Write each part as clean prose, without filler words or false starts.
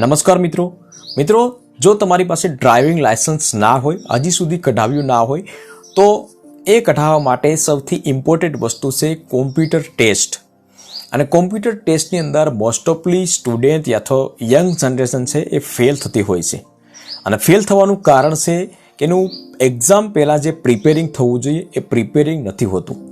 નમસ્કાર મિત્રો જો તમારી પાસે ડ્રાઇવિંગ લાયસન્સ ના હોય, હજી સુધી કઢાવ્યું ના હોય, તો એ કઢાવવા માટે સૌથી ઇમ્પોર્ટન્ટ વસ્તુ છે કોમ્પ્યુટર ટેસ્ટ. અને કોમ્પ્યુટર ટેસ્ટની અંદર મોસ્ટ ઓફલી સ્ટુડન્ટ યા યંગ જનરેશન છે એ ફેલ થતી હોય છે. અને ફેલ થવાનું કારણ છે કે એનું એક્ઝામ પહેલાં જે પ્રિપેરિંગ થવું જોઈએ એ પ્રિપેરિંગ નથી હોતું.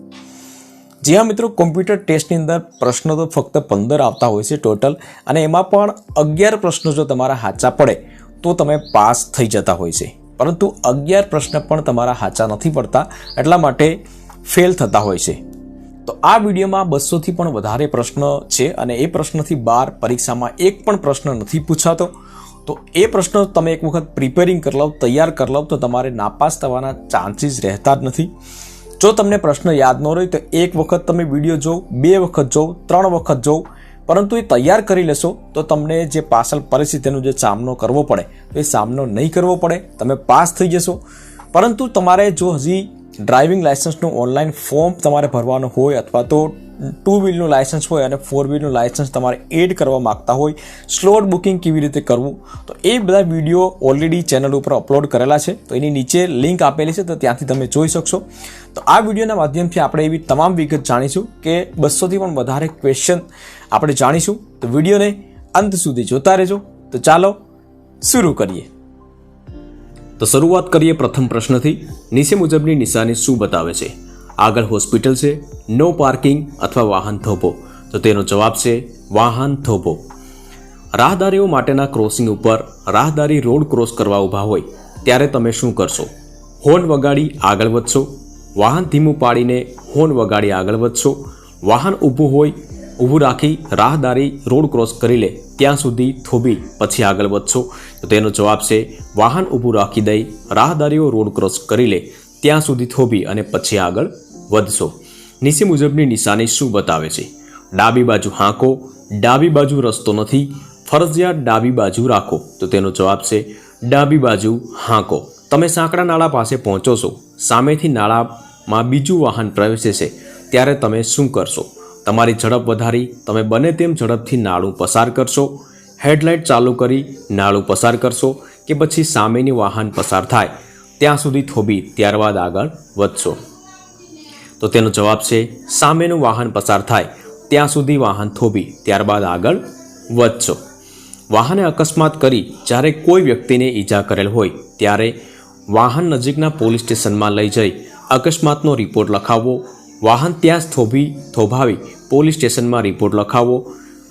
જી હા મિત્રો, કોમ્પ્યુટર ટેસ્ટની અંદર પ્રશ્નો તો ફક્ત 15 આવતા હોય છે ટોટલ, અને એમાં પણ 11 પ્રશ્નો જો તમારા સાચા પડે તો તમે પાસ થઈ જતા હોય છે. પરંતુ 11 પ્રશ્ન પણ તમારા સાચા નથી પડતા, એટલા માટે ફેલ થતા હોય છે. તો આ વિડીયોમાં 200થી પણ વધારે પ્રશ્ન છે અને એ પ્રશ્નથી બહાર પરીક્ષામાં એક પણ પ્રશ્ન નથી પૂછાતો. તો એ પ્રશ્ન તમે એક વખત પ્રિપેરિંગ કરી લો, તૈયાર કરી લો, તો તમારે નાપાસ થવાના ચાન્સીસ રહેતા જ નથી. જો તમને પ્રશ્ન યાદ ન રહે તો એક વખત તમે વિડીયો જોવો, 2 વખત જોવો, 3 વખત જોવો, પરંતુ એ તૈયાર કરી લેશો તો તમને જે પાછળ પરિસ્થિતિનો જે સામનો કરવો પડે તો એ સામનો નહીં કરવો પડે, તમે પાસ થઈ જશો. પરંતુ તમારે જો હજી ડ્રાઇવિંગ લાયસન્સનું ઓનલાઈન ફોર્મ તમારે ભરવાનું હોય, અથવા તો 2 વ્હીલનું લાયસન્સ હોય અને 4 વ્હીલનું લાયસન્સ તમારે એડ કરવા માગતા હોય, સ્લોટ બુકિંગ કેવી રીતે કરવું, તો એ બધા વિડીયો ઓલરેડી ચેનલ ઉપર અપલોડ કરેલા છે. તો એની નીચે લિંક આપેલી છે, તો ત્યાંથી તમે જોઈ શકશો. તો આ વિડીયોના માધ્યમથી આપણે એવી તમામ વિગત જાણીશું કે 200થી પણ વધારે ક્વેશ્ચન આપણે જાણીશું. તો વિડીયોને અંત સુધી જોતા રહેજો. તો ચાલો શરૂ કરીએ. તો શરૂઆત કરીએ પ્રથમ પ્રશ્નથી. નીચે મુજબની નિશાની શું બતાવે છે? આગળ હોસ્પિટલ છે, નો પાર્કિંગ અથવા વાહન થોભો. તો તેનો જવાબ છે વાહન થોભો. રાહદારીઓ માટેના ક્રોસિંગ ઉપર રાહદારી રોડ ક્રોસ કરવા ઊભા હોય ત્યારે તમે શું કરશો? હોર્ન વગાડી આગળ વધશો, વાહન ધીમું પાડીને હોર્ન વગાડી આગળ વધશો, વાહન ઊભું રાખી રાહદારી રોડ ક્રોસ કરી લે ત્યાં સુધી થોભી પછી આગળ વધશો. તો તેનો જવાબ છે વાહન ઊભું રાખી દઈ રાહદારીઓ રોડ ક્રોસ કરી લે ત્યાં સુધી થોભી અને પછી આગળ વધશો. નીચે મુજબની નિશાની શું બતાવે છે? ડાબી બાજુ હાંકો, ડાબી બાજુ રસ્તો નથી, ફરજિયાત ડાબી બાજુ રાખો. તો તેનો જવાબ છે ડાબી બાજુ હાંકો. તમે સાંકડા નાળા પાસે પહોંચો છો, સામેથી નાળામાં બીજું વાહન પ્રવેશે છે ત્યારે તમે શું કરશો? તમારી ઝડપ વધારી તમે બને તેમ ઝડપથી નાળું પસાર કરશો, હેડલાઇટ ચાલુ કરી નાળું પસાર કરશો, કે પછી સામેની વાહન પસાર થાય ત્યાં સુધી થોભી ત્યારબાદ આગળ વધશો? તો તેનો જવાબ છે સામેનું વાહન પસાર થાય ત્યાં સુધી વાહન થોભી ત્યારબાદ આગળ વધશો. વાહને અકસ્માત કરી જ્યારે કોઈ વ્યક્તિને ઈજા કરેલ હોય ત્યારે વાહન નજીકના પોલીસ સ્ટેશનમાં લઈ જઈ અકસ્માતનો રિપોર્ટ લખાવવો, વાહન ત્યાં જ થોભાવી પોલીસ સ્ટેશનમાં રિપોર્ટ લખાવવો,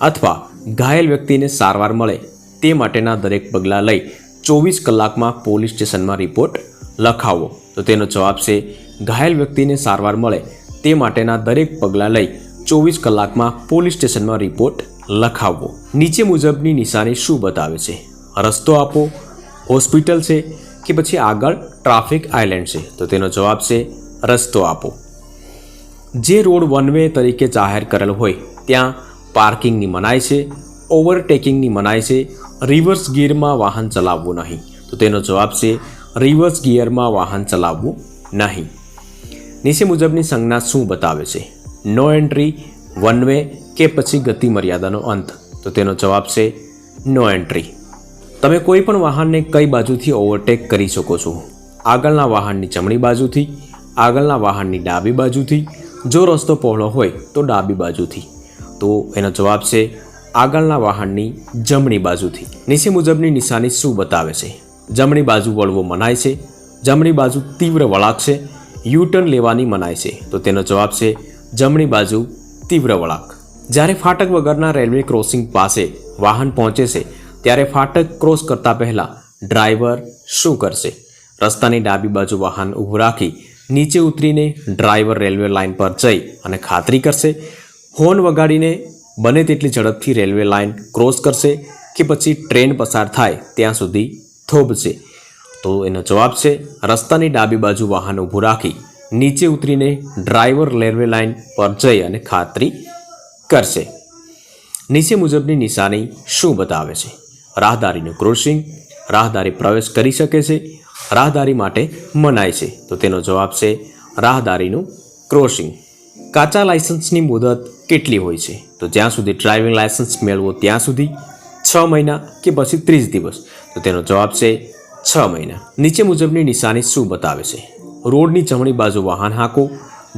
અથવા ઘાયલ વ્યક્તિને સારવાર મળે તે માટેના દરેક પગલાં લઈ 24 કલાકમાં પોલીસ સ્ટેશનમાં રિપોર્ટ લખાવવો. તો તેનો જવાબ છે ઘાયલ વ્યક્તિને સારવાર મળે તે માટેના દરેક પગલાં લઈ 24 કલાકમાં પોલીસ સ્ટેશનમાં રિપોર્ટ લખાવવો. નીચે મુજબની નિશાની શું બતાવે છે? રસ્તો આપો, હોસ્પિટલ છે, કે પછી આગળ ટ્રાફિક આઇલેન્ડ છે? તો તેનો જવાબ છે રસ્તો આપો. જે રોડ વન વે તરીકે જાહેર કરેલ હોય ત્યાં પાર્કિંગની મનાઈ છે, ઓવરટેકિંગની મનાઈ છે, રિવર્સ ગિયરમાં વાહન ચલાવવું નહીં. તો તેનો જવાબ છે રિવર્સ ગિયરમાં વાહન ચલાવવું નહીં. નીચે મુજબની સંજ્ઞા શું બતાવે છે? નો એન્ટ્રી, વન વે, કે પછી ગતિ મર્યાદાનો અંત? તો તેનો જવાબ છે નો એન્ટ્રી. તમે કોઈ પણ વાહનને કઈ બાજુથી ઓવરટેક કરી શકો છો? આગળના વાહનની જમણી બાજુથી, આગળના વાહનની ડાબી બાજુથી, જો રસ્તો પહોળો હોય તો ડાબી બાજુથી. તો એનો જવાબ છે આગળના વાહનની જમણી બાજુથી. નીચે મુજબની નિશાની શું બતાવે છે? જમણી બાજુ વળવો મનાય છે, જમણી બાજુ તીવ્ર વળાંક છે, યુટર્ન લેવાની મનાય છે? તો તેનો જવાબ છે જમણી બાજુ તીવ્ર વળાંક. જ્યારે ફાટક વગરના રેલવે ક્રોસિંગ પાસે વાહન પહોંચે છે ત્યારે ફાટક ક્રોસ કરતા પહેલાં ડ્રાઈવર શું કરશે? રસ્તાની ડાબી બાજુ વાહન ઊભું રાખી નીચે ઉતરીને ડ્રાઈવર રેલવે લાઇન પર જઈ અને ખાતરી કરશે, હોર્ન વગાડીને બને તેટલી ઝડપથી રેલવે લાઇન ક્રોસ કરશે, કે પછી ટ્રેન પસાર થાય ત્યાં સુધી થોભશે? તો એનો જવાબ છે રસ્તાની ડાબી બાજુ વાહન ઊભું રાખી નીચે ઉતરીને ડ્રાઈવર રેલવે લાઇન પર જઈ અને ખાતરી કરશે. નીચે મુજબની નિશાની શું બતાવે છે? રાહદારીનું ક્રોસિંગ, રાહદારી પ્રવેશ કરી શકે છે, રાહદારી માટે મનાય છે? તો તેનો જવાબ છે રાહદારીનું ક્રોસિંગ. કાચા લાયસન્સની મુદત કેટલી હોય છે? તો જ્યાં સુધી ડ્રાઇવિંગ લાયસન્સ મેળવો ત્યાં સુધી. 6 મહિના કે પછી 30 દિવસ? તો તેનો જવાબ છે 6 મહિના. નીચે મુજબની નિશાની શું બતાવે છે? રોડની જમણી બાજુ વાહન હાંકો,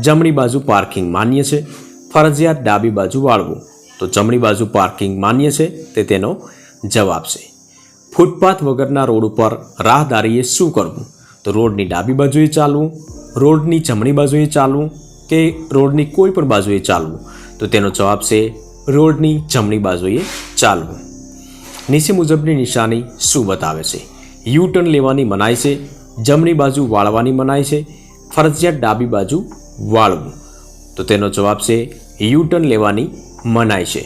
જમણી બાજુ પાર્કિંગ માન્ય છે, ફરજિયાત ડાબી બાજુ વાળવું. તો જમણી બાજુ પાર્કિંગ માન્ય છે તે તેનો જવાબ છે. ફૂટપાથ વગરના રોડ ઉપર રાહદારીએ શું કરવું? તો રોડની ડાબી બાજુએ ચાલવું, રોડની જમણી બાજુએ ચાલવું કે રોડની કોઈ પણ બાજુએ ચાલવું? તો તેનો જવાબ છે રોડની જમણી બાજુએ ચાલવું. નીચે મુજબની નિશાની શું બતાવે છે? યુ ટર્ન લેવાની મનાઈ છે, જમણી બાજુ વાળવાની મનાઈ છે, ફરજિયાત ડાબી બાજુ વાળવું. તો તેનો જવાબ છે યુ ટર્ન લેવાની મનાઈ છે.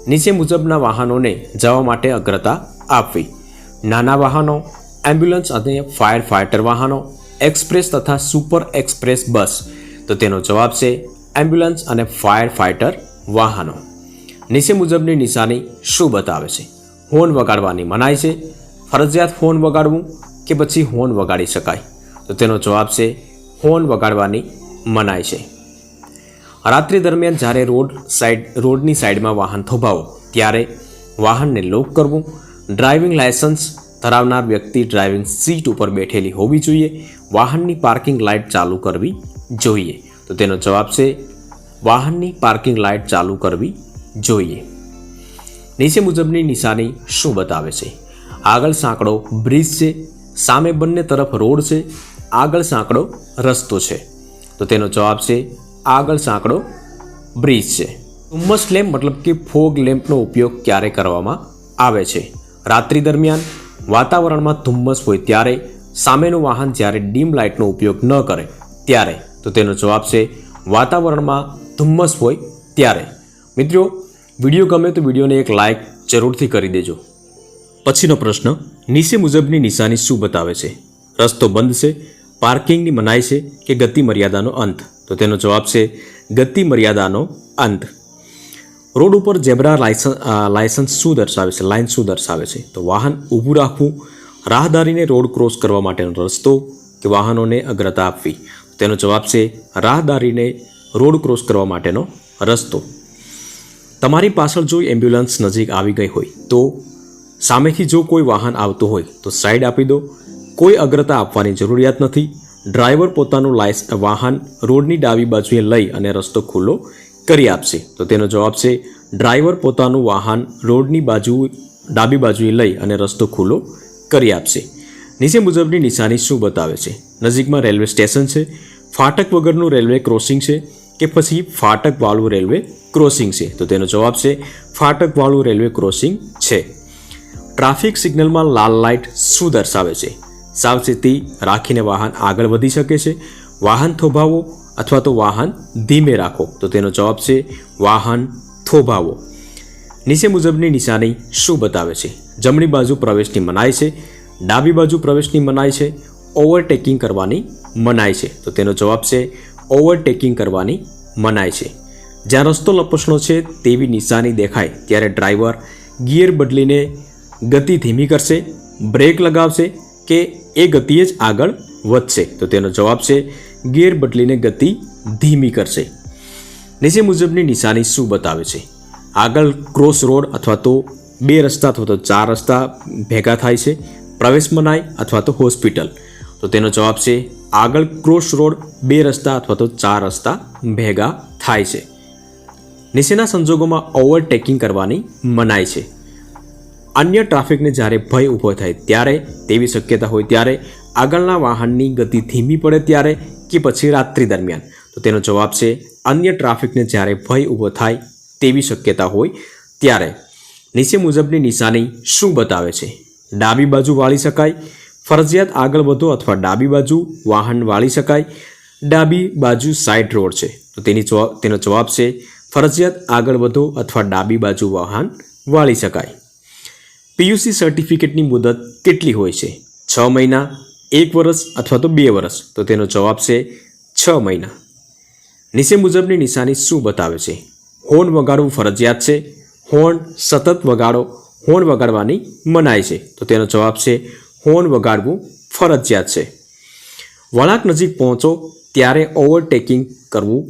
નીચે મુજબના વાહનોને જવા માટે અગ્રતા આપવી. નાના વાહનો, એમ્બ્યુલન્સ અને ફાયર ફાઇટર વાહનો, એક્સપ્રેસ તથા સુપર એક્સપ્રેસ બસ. તો તેનો જવાબ છે એમ્બ્યુલન્સ અને ફાયર ફાઇટર વાહનો. નીચે મુજબની નિશાની શું બતાવે છે? હોર્ન વગાડવાની મનાઈ છે, ફરજિયાત હોર્ન વગાડવું કે પછી હોર્ન વગાડી શકાય? તો તેનો જવાબ છે હોર્ન વગાડવાની મનાઈ છે. રાત્રિ દરમિયાન જ્યારે રોડની સાઈડમાં વાહન થોભાવો ત્યારે વાહનને લોક કરવું. ડ્રાઇવિંગ લાયસન્સ ધરાવનાર વ્યક્તિ ડ્રાઇવિંગ સીટ ઉપર બેઠેલી હોવી જોઈએ. વાહનની પાર્કિંગ લાઇટ ચાલુ કરવી જોઈએ. તો તેનો જવાબ છે વાહનની પાર્કિંગ લાઇટ ચાલુ કરવી જોઈએ. નીચે મુજબની નિશાની શું બતાવે છે? આગળ સાંકડો બ્રિજ છે, સામે બંને તરફ રોડ છે, આગળ સાંકડો રસ્તો છે. તો તેનો જવાબ છે આગળ સાંકડો બ્રિજ છે. ધુમ્મસ લેમ્પ મતલબ કે ફોગ લેમ્પનો ઉપયોગ ક્યારે કરવામાં આવે છે? રાત્રિ દરમિયાન, વાતાવરણમાં ધુમ્મસ હોય ત્યારે, સામેનું વાહન જ્યારે ડીમ લાઇટનો ઉપયોગ ન કરે ત્યારે. તો તેનો જવાબ છે વાતાવરણમાં ધુમ્મસ હોય ત્યારે. મિત્રો, વિડીયો ગમે તો વિડીયોને એક લાઇક જરૂરથી કરી દેજો. પછીનો પ્રશ્ન, નીચે મુજબની નિશાની શું બતાવે છે? રસ્તો બંધ છે, પાર્કિંગની મનાઈ છે કે ગતિ મર્યાદાનો અંત? તો તેનો જવાબ છે ગતિ મર્યાદાનો અંત. રોડ ઉપર ઝેબ્રા લાયસન્સ શું દર્શાવે છે? લાઇન શું દર્શાવે છે? તો વાહન ઊભું રાખવું, રાહદારીને રોડ ક્રોસ કરવા માટેનો રસ્તો કે વાહનોને અગ્રતા આપવી? તેનો જવાબ છે રાહદારીને રોડ ક્રોસ કરવા માટેનો રસ્તો. તમારી પાછળ જો એમ્બ્યુલન્સ નજીક આવી ગઈ હોય તો સામેથી જો કોઈ વાહન આવતું હોય તો સાઈડ આપી દો. કોઈ અગ્રતા આપવાની જરૂરિયાત નથી. ડ્રાઈવર પોતાનું વાહન રોડની ડાબી બાજુએ લઈ અને રસ્તો ખુલ્લો કરી આપશે. તો તેનો જવાબ છે ડ્રાઈવર પોતાનું વાહન રોડની ડાબી બાજુએ લઈ અને રસ્તો ખુલ્લો કરી આપશે. નીચે મુજબની નિશાની શું બતાવે છે? નજીકમાં રેલવે સ્ટેશન છે, ફાટક વગરનું રેલવે ક્રોસિંગ છે કે પછી ફાટકવાળું રેલવે ક્રોસિંગ છે? તો તેનો જવાબ છે ફાટકવાળું રેલવે ક્રોસિંગ છે. ટ્રાફિક સિગ્નલમાં લાલ લાઇટ શું દર્શાવે છે? સાવચેતી રાખીને વાહન આગળ વધી શકે છે, વાહન થોભાવો અથવા તો વાહન ધીમે રાખો? તો તેનો જવાબ છે વાહન થોભાવો. નીચે મુજબની નિશાની શું બતાવે છે? જમણી બાજુ પ્રવેશની મનાઈ છે, ડાબી બાજુ પ્રવેશની મનાઈ છે, ઓવરટેકિંગ કરવાની મનાઈ છે? તો તેનો જવાબ છે ઓવરટેકિંગ કરવાની મનાઈ છે. જ્યાં રસ્તો લપસણો છે તેવી નિશાની દેખાય ત્યારે ડ્રાઈવર ગિયર બદલીને ગતિ ધીમી કરશે, બ્રેક લગાવશે કે એ ગતિએ જ આગળ વધશે? તો તેનો જવાબ છે ગિયર બદલીને ગતિ ધીમી કરશે. નીચે મુજબની નિશાની શું બતાવે છે? આગળ ક્રોસ રોડ અથવા તો 2 રસ્તા અથવા તો 4 રસ્તા ભેગા થાય છે, પ્રવેશ મનાઈ અથવા તો હોસ્પિટલ? તો તેનો જવાબ છે આગળ ક્રોસ રોડ, 2 રસ્તા અથવા તો 4 રસ્તા ભેગા થાય છે. નીચેના સંજોગોમાં ઓવરટેકિંગ કરવાની મનાઈ છે? અન્ય ટ્રાફિકને જ્યારે ભય ઊભો થાય ત્યારે, તેવી શક્યતા હોય ત્યારે, આગળના વાહનની ગતિ ધીમી પડે ત્યારે કે પછી રાત્રિ દરમિયાન? તો તેનો જવાબ છે અન્ય ટ્રાફિકને જ્યારે ભય ઊભો થાય તેવી શક્યતા હોય ત્યારે. નીચે મુજબની નિશાની શું બતાવે છે? ડાબી બાજુ વાળી શકાય, ફરજિયાત આગળ વધો અથવા ડાબી બાજુ વાહન વાળી શકાય, ડાબી બાજુ સાઇડ રોડ છે? તો તેનો જવાબ છે ફરજિયાત આગળ વધો અથવા ડાબી બાજુ વાહન વાળી શકાય. પીયુસી સર્ટિફિકેટની મુદત કેટલી હોય છે? 6 મહિના, 1 વર્ષ અથવા તો 2 વર્ષ? તો તેનો જવાબ છે 6 મહિના. નીચે મુજબની નિશાની શું બતાવે છે? હોર્ન વગાડવું ફરજિયાત છે, હોર્ન સતત વગાડો, હોર્ન વગાડવાની મનાઈ છે? તો તેનો જવાબ છે હોર્ન વગાડવું ફરજિયાત છે. વળાંક નજીક પહોંચો ત્યારે ઓવરટેકિંગ કરવું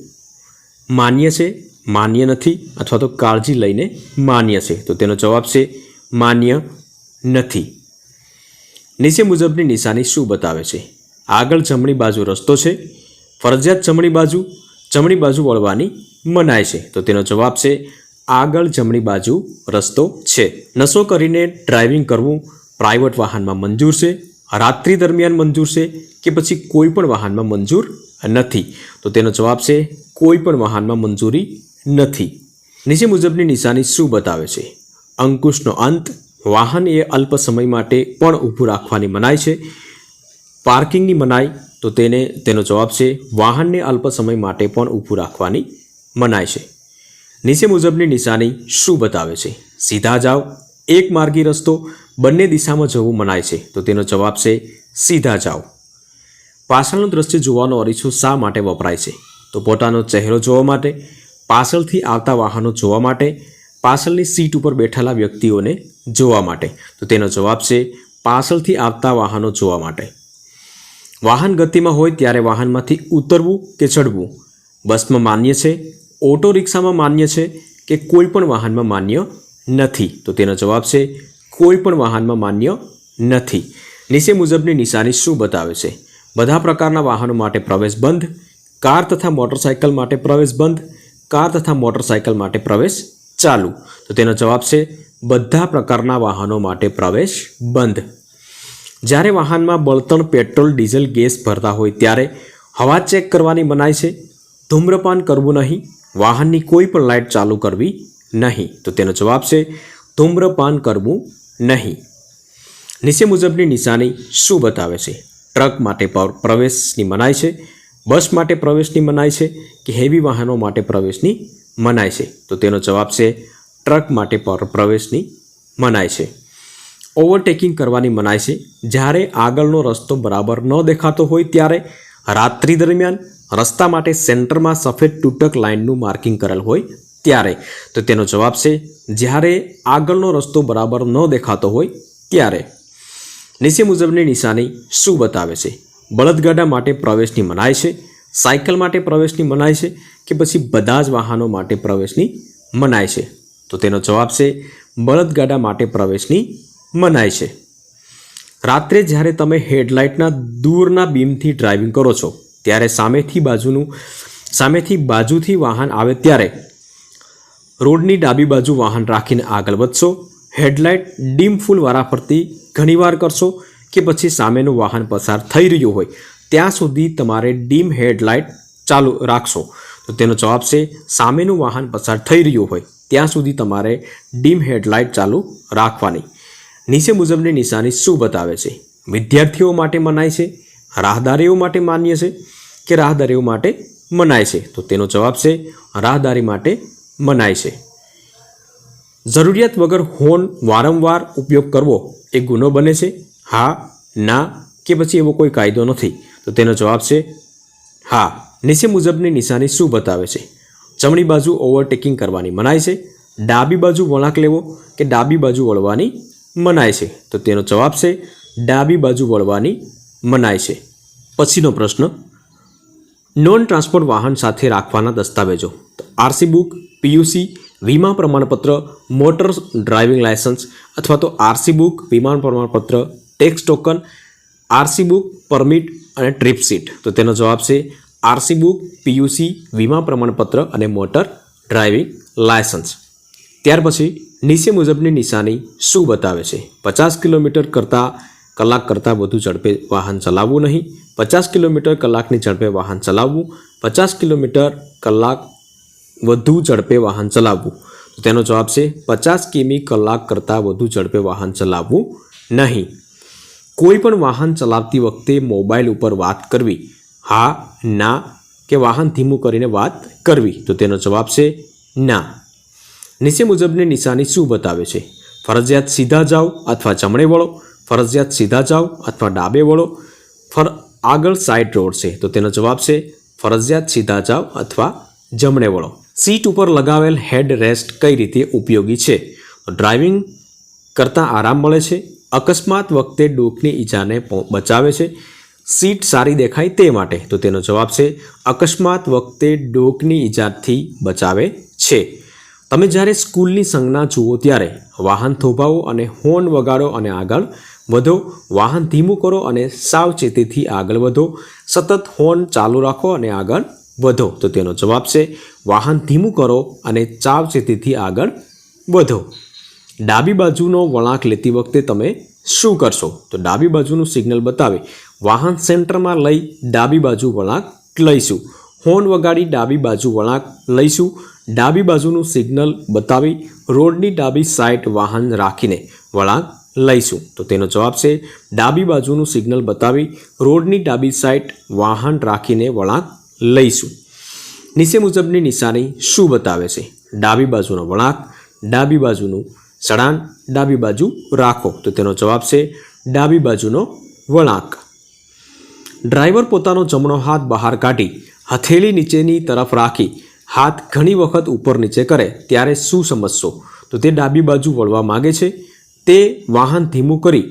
માન્ય છે, માન્ય નથી અથવા તો કાળજી લઈને માન્ય છે? તો તેનો જવાબ છે માન્ય નથી. નીચે મુજબની નિશાની શું બતાવે છે? આગળ જમણી બાજુ રસ્તો છે, ફરજિયાત જમણી બાજુ વળવાની મનાય છે. તો તેનો જવાબ છે આગળ જમણી બાજુ રસ્તો છે. નશો કરીને ડ્રાઇવિંગ કરવું પ્રાઇવેટ વાહનમાં મંજૂર છે, રાત્રિ દરમિયાન મંજૂર છે કે પછી કોઈ પણ વાહનમાં મંજૂર નથી? તો તેનો જવાબ છે કોઈ પણ વાહનમાં મંજૂરી નથી. નીચે મુજબની નિશાની શું બતાવે છે? અંકુશનો અંત, વાહન એ અલ્પ સમય માટે પણ ઊભું રાખવાની મનાય છે, પાર્કિંગની મનાઈ. તો તેનો જવાબ છે વાહનને અલ્પ સમય માટે પણ ઊભું રાખવાની મનાય છે. નીચે મુજબની નિશાની શું બતાવે છે? સીધા જાઓ, એક માર્ગી રસ્તો, બંને દિશામાં જવું મનાય છે. તો તેનો જવાબ છે સીધા જાઓ. પાછળનું દ્રશ્ય જોવાનો અરીસો શા માટે વપરાય છે? તો પોતાનો ચહેરો જોવા માટે, પાછળથી આવતા વાહનો જોવા માટે, પાછળની સીટ ઉપર બેઠેલા વ્યક્તિઓને જોવા માટે. તો તેનો જવાબ છે પાછળથી આવતા વાહનો જોવા માટે. વાહન ગતિમાં હોય ત્યારે વાહનમાંથી ઉતરવું કે ચડવું બસમાં માન્ય છે, ઓટો રિક્ષામાં માન્ય છે કે કોઈ પણ વાહનમાં માન્ય નથી? તો તેનો જવાબ છે કોઈ પણ વાહનમાં માન્ય નથી. નીચે મુજબની નિશાની શું બતાવે છે? બધા પ્રકારના વાહનો માટે પ્રવેશ બંધ, કાર તથા મોટરસાયકલ માટે પ્રવેશ બંધ, કાર તથા મોટરસાયકલ માટે પ્રવેશ ચાલુ. તો તેનો જવાબ છે બધા પ્રકારના વાહનો માટે પ્રવેશ બંધ. જ્યારે વાહનમાં બળતણ, પેટ્રોલ, ડીઝલ, ગેસ ભરતા હોય ત્યારે હવા ચેક કરવાની મનાય છે, ધૂમ્રપાન કરવું નહીં, વાહનની કોઈ પણ લાઇટ ચાલુ કરવી નહીં. તો તેનો જવાબ છે ધૂમ્રપાન કરવું નહીં. નીચે મુજબની નિશાની શું બતાવે છે? ટ્રક માટે પ્રવેશની મનાય છે, બસ માટે પ્રવેશની મનાય છે કે હેવી વાહનો માટે પ્રવેશની મનાય છે? તો તેનો જવાબ છે ટ્રક માટે પ્રવેશની મનાય છે. ઓવરટેકિંગ કરવાની મનાય છે, જ્યારે આગળનો રસ્તો બરાબર ન દેખાતો હોય ત્યારે, રાત્રિ દરમિયાન, રસ્તા માટે સેન્ટરમાં સફેદ તૂટક લાઇનનું માર્કિંગ કરેલ હોય ત્યારે. તો તેનો જવાબ છે જ્યારે આગળનો રસ્તો બરાબર ન દેખાતો હોય ત્યારે. નીચે મુજબની નિશાની શું બતાવે છે? બળદગાડા માટે પ્રવેશની મનાય છે, સાયકલ માટે પ્રવેશની મનાય છે કે પછી બધા જ વાહનો માટે પ્રવેશની મનાય છે? તો તેનો જવાબ છે બળદગાડા માટે પ્રવેશની મનાય છે. રાત્રે જ્યારે તમે હેડલાઇટના દૂરના બીમથી ડ્રાઇવિંગ કરો છો ત્યારે સામેથી બાજુથી વાહન આવે ત્યારે રોડની ડાબી બાજુ વાહન રાખીને આગળ વધશો, હેડલાઇટ ડીમ ફૂલ વારાફરતી ઘણીવાર કરશો કે પછી સામેનું વાહન પસાર થઈ રહ્યું હોય ત્યાં સુધી તમારે ડીમ હેડલાઇટ ચાલુ રાખશો? તો તેનો જવાબ છે સામેનું વાહન પસાર થઈ રહ્યું હોય ત્યાં સુધી તમારે ડીમ હેડલાઇટ ચાલુ રાખવાની. નીચે મુજબની નિશાની શું બતાવે છે? વિદ્યાર્થીઓ માટે મનાય છે, રાહદારીઓ માટે માન્ય છે કે રાહદારીઓ માટે મનાય છે? તો તેનો જવાબ છે રાહદારી માટે મનાય છે. જરૂરિયાત વગર હોર્ન વારંવાર ઉપયોગ કરવો એ ગુનો બને છે? હા, ના કે પછી એવો કોઈ કાયદો નથી? તો તેનો જવાબ છે હા. નીચે મુજબની નિશાની શું બતાવે છે? જમણી બાજુ ઓવરટેકિંગ કરવાની મનાય છે, ડાબી બાજુ વળાંક લેવો કે ડાબી બાજુ વળવાની મનાય છે? તો તેનો જવાબ છે ડાબી બાજુ વળવાની મનાય છે. પછીનો પ્રશ્ન, નોન ટ્રાન્સપોર્ટ વાહન સાથે રાખવાના દસ્તાવેજો. તો આરસી બુક, પીયુસી, વીમા પ્રમાણપત્ર, મોટર ડ્રાઇવિંગ લાયસન્સ અથવા તો આરસી બુક, વીમા પ્રમાણપત્ર, tax token, RC book, permit અને ટ્રીપ સીટ. તો તેનો જવાબ છે આરસી બુક, પીયુસી, વીમા પ્રમાણપત્ર અને મોટર ડ્રાઇવિંગ લાયસન્સ. ત્યાર પછી નીચે મુજબની નિશાની શું બતાવે છે? 50 કિલોમીટર કલાક કરતાં વધુ ઝડપે વાહન ચલાવવું નહીં, 50 કિલોમીટર કલાકની ઝડપે વાહન ચલાવવું, 50 કિલોમીટર કલાક વધુ ઝડપે વાહન ચલાવવું. તો તેનો જવાબ છે 50 કિમી કલાક કરતાં વધુ ઝડપે વાહન ચલાવવું નહીં. કોઈ પણ વાહન ચલાવતી વખતે મોબાઈલ ઉપર વાત કરવી, હા, ના કે વાહન ધીમું કરીને વાત કરવી? તો તેનો જવાબ છે ના. નીચે મુજબની નિશાની શું બતાવે છે? ફરજિયાત સીધા જાઓ અથવા જમણે વળો, ફરજિયાત સીધા જાઓ અથવા ડાબે વળો, આગળ સાઇડ રોડ છે? તો તેનો જવાબ છે ફરજિયાત સીધા જાઓ અથવા જમણે વળો. સીટ ઉપર લગાવેલ હેડ રેસ્ટ કઈ રીતે ઉપયોગી છે? ડ્રાઇવિંગ કરતાં આરામ મળે છે, અકસ્માત વખતે ડોકની ઈજાને બચાવે છે, સીટ સારી દેખાય તે માટે? તો તેનો જવાબ છે અકસ્માત વખતે ડોકની ઈજાથી બચાવે છે. તમે જ્યારે સ્કૂલની સંજ્ઞા જુઓ ત્યારે વાહન થોભાવો અને હોર્ન વગાડો અને આગળ વધો, વાહન ધીમું કરો અને સાવચેતીથી આગળ વધો, સતત હોર્ન ચાલુ રાખો અને આગળ વધો. તો તેનો જવાબ છે વાહન ધીમું કરો અને સાવચેતીથી આગળ વધો. ડાબી બાજુનો વળાંક લેતી વખતે તમે શું કરશો? તો ડાબી બાજુનું સિગ્નલ બતાવે વાહન સેન્ટરમાં લઈ ડાબી બાજુ વળાંક લઈશું. હોર્ન વગાડી ડાબી બાજુ વળાંક લઈશું. ડાબી બાજુનું સિગ્નલ બતાવી રોડની ડાબી સાઈડ વાહન રાખીને વળાંક લઈશું. તો તેનો જવાબ છે ડાબી બાજુનું સિગ્નલ બતાવી રોડની ડાબી સાઈડ વાહન રાખીને વળાંક લઈશું. નીચે મુજબની નિશાની શું બતાવે છે? ડાબી બાજુનો વળાંક, ડાબી બાજુનું સળાન, ડાબી બાજુ રાખો. તો તેનો જવાબ છે ડાબી બાજુનો વળાંક. ડ્રાઈવર પોતાનો જમણો હાથ બહાર કાઢી હથેળી નીચેની તરફ રાખી હાથ ઘણી વખત ઉપર નીચે કરે ત્યારે શું સમજશો? તો તે ડાબી બાજુ વળવા માગે છે, તે વાહન ધીમું કરી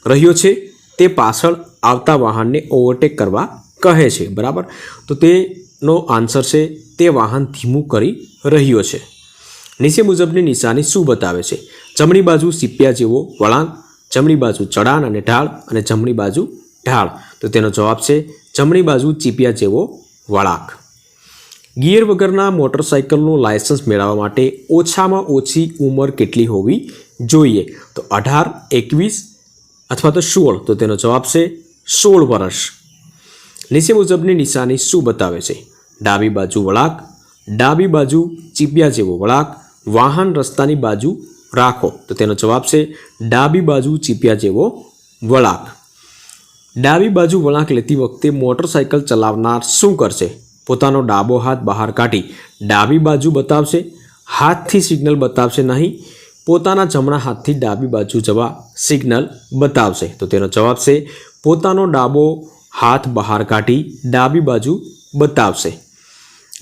રહ્યો છે, તે પાછળ આવતા વાહનને ઓવરટેક કરવા કહે છે. બરાબર, તો તેનો આન્સર છે તે વાહન ધીમું કરી રહ્યો છે. નીચે મુજબની નિશાની શું બતાવે છે? જમણી બાજુ સીપિયા જેવો વળાંક, જમણી બાજુ ચઢાણ અને ઢાળ અને જમણી બાજુ ઢાળ. તો તેનો જવાબ છે જમણી બાજુ ચીપિયા જેવો વળાંક. ગિયર વગરના મોટરસાઇકલનું લાયસન્સ મેળવવા માટે ઓછામાં ઓછી ઉંમર કેટલી હોવી જોઈએ? તો 18, 21 અથવા તો 16. તો તેનો જવાબ છે 16 વર્ષ. નીચે મુજબની નિશાની શું બતાવે છે? ડાબી બાજુ વળાંક, ડાબી બાજુ ચીપિયા જેવો વળાંક, વાહન રસ્તાની બાજુ રાખો. તો તેનો જવાબ છે ડાબી બાજુ ચીપિયા જેવો વળાંક. ડાબી બાજુ વળાંક લેતી વખતે મોટરસાઇકલ ચલાવનાર શું કરશે? પોતાનો ડાબો હાથ બહાર કાઢી ડાબી બાજુ બતાવશે, હાથથી સિગ્નલ બતાવશે નહીં, પોતાના જમણા હાથથી ડાબી બાજુ જવા સિગ્નલ બતાવશે. તો તેનો જવાબ છે પોતાનો ડાબો હાથ બહાર કાઢી ડાબી બાજુ બતાવશે.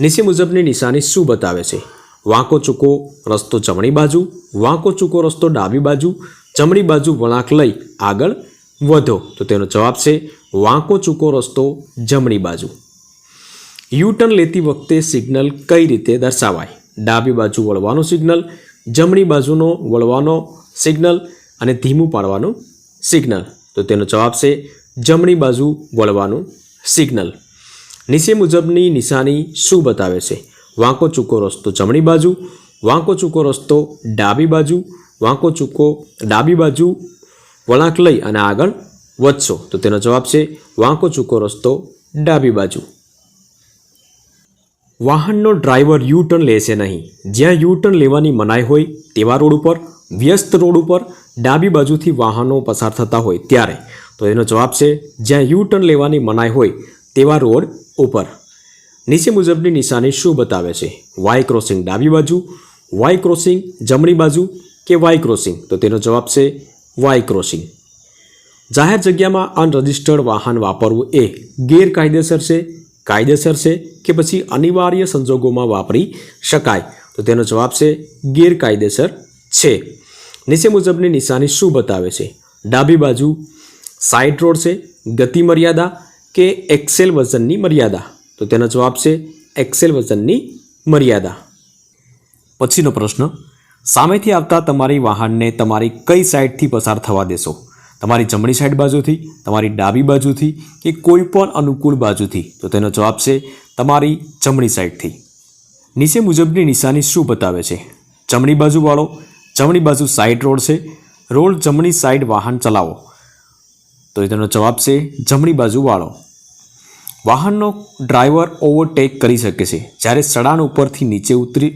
નીચે મુજબની નિશાની શું બતાવે છે? વાંકો ચૂકો રસ્તો જમણી બાજુ, વાંકો ચૂકો રસ્તો ડાબી બાજુ, જમણી બાજુ વળાંક લઈ આગળ વધો. તો તેનો જવાબ છે વાંકો ચૂકો રસ્તો જમણી બાજુ. યુટર્ન લેતી વખતે સિગ્નલ કઈ રીતે દર્શાવાય? ડાબી બાજુ વળવાનું સિગ્નલ, જમણી બાજુનો વળવાનો સિગ્નલ અને ધીમું પાડવાનું સિગ્નલ. તો તેનો જવાબ છે જમણી બાજુ વળવાનું સિગ્નલ. નીચે મુજબની નિશાની શું બતાવે છે? વાંકો ચૂકો રસ્તો જમણી બાજુ, વાંકો ચૂકો રસ્તો ડાબી બાજુ, વાંકો ચૂકો ડાબી બાજુ વળાંક લઈ અને આગળ વધશો. તો તેનો જવાબ છે વાંકો ચૂકો રસ્તો ડાબી બાજુ. વાહનનો ડ્રાઈવર યુ ટર્ન લેશે નહીં. જ્યાં યુ ટર્ન લેવાની મનાઈ હોય તેવા રોડ ઉપર, વ્યસ્ત રોડ ઉપર, ડાબી બાજુથી વાહનો પસાર થતા હોય ત્યારે. તો એનો જવાબ છે જ્યાં યુ ટર્ન લેવાની મનાઈ હોય તેવા રોડ ઉપર. નીચે મુજબની નિશાની શું બતાવે છે? વાય ક્રોસિંગ ડાબી બાજુ, વાય ક્રોસિંગ જમણી બાજુ કે વાય ક્રોસિંગ? તો તેનો જવાબ છે વાય ક્રોસિંગ. જાહેર જગ્યામાં અનરજિસ્ટર્ડ વાહન વાપરવું એ ગેરકાયદેસર છે, કાયદેસર છે કે પછી અનિવાર્ય સંજોગોમાં વાપરી શકાય? તો તેનો જવાબ છે ગેરકાયદેસર છે. નીચે મુજબની નિશાની શું બતાવે છે? ડાબી બાજુ સાઇડ રોડ છે, ગતિ મર્યાદા કે એક્સેલ વજનની મર્યાદા? તો તેનો જવાબ છે એક્સેલ વજનની મર્યાદા. પછીનો પ્રશ્ન, સામેથી આવતા તમારી વાહનને તમારી કઈ સાઈડથી પસાર થવા દેશો? તમારી જમણી સાઈડ બાજુથી, તમારી ડાબી બાજુથી કે કોઈ પણ અનુકૂળ બાજુથી? તો તેનો જવાબ છે તમારી જમણી સાઈડથી. નીચે મુજબની નિશાની શું બતાવે છે? જમણી બાજુ વાળો, જમણી બાજુ સાઈડ રોડ છે, રોડ જમણી સાઈડ વાહન ચલાવો. તો તેનો જવાબ છે જમણી બાજુ વાળો. વાહનનો ડ્રાઈવર ઓવરટેક કરી શકે છે જ્યારે સડાન ઉપરથી નીચે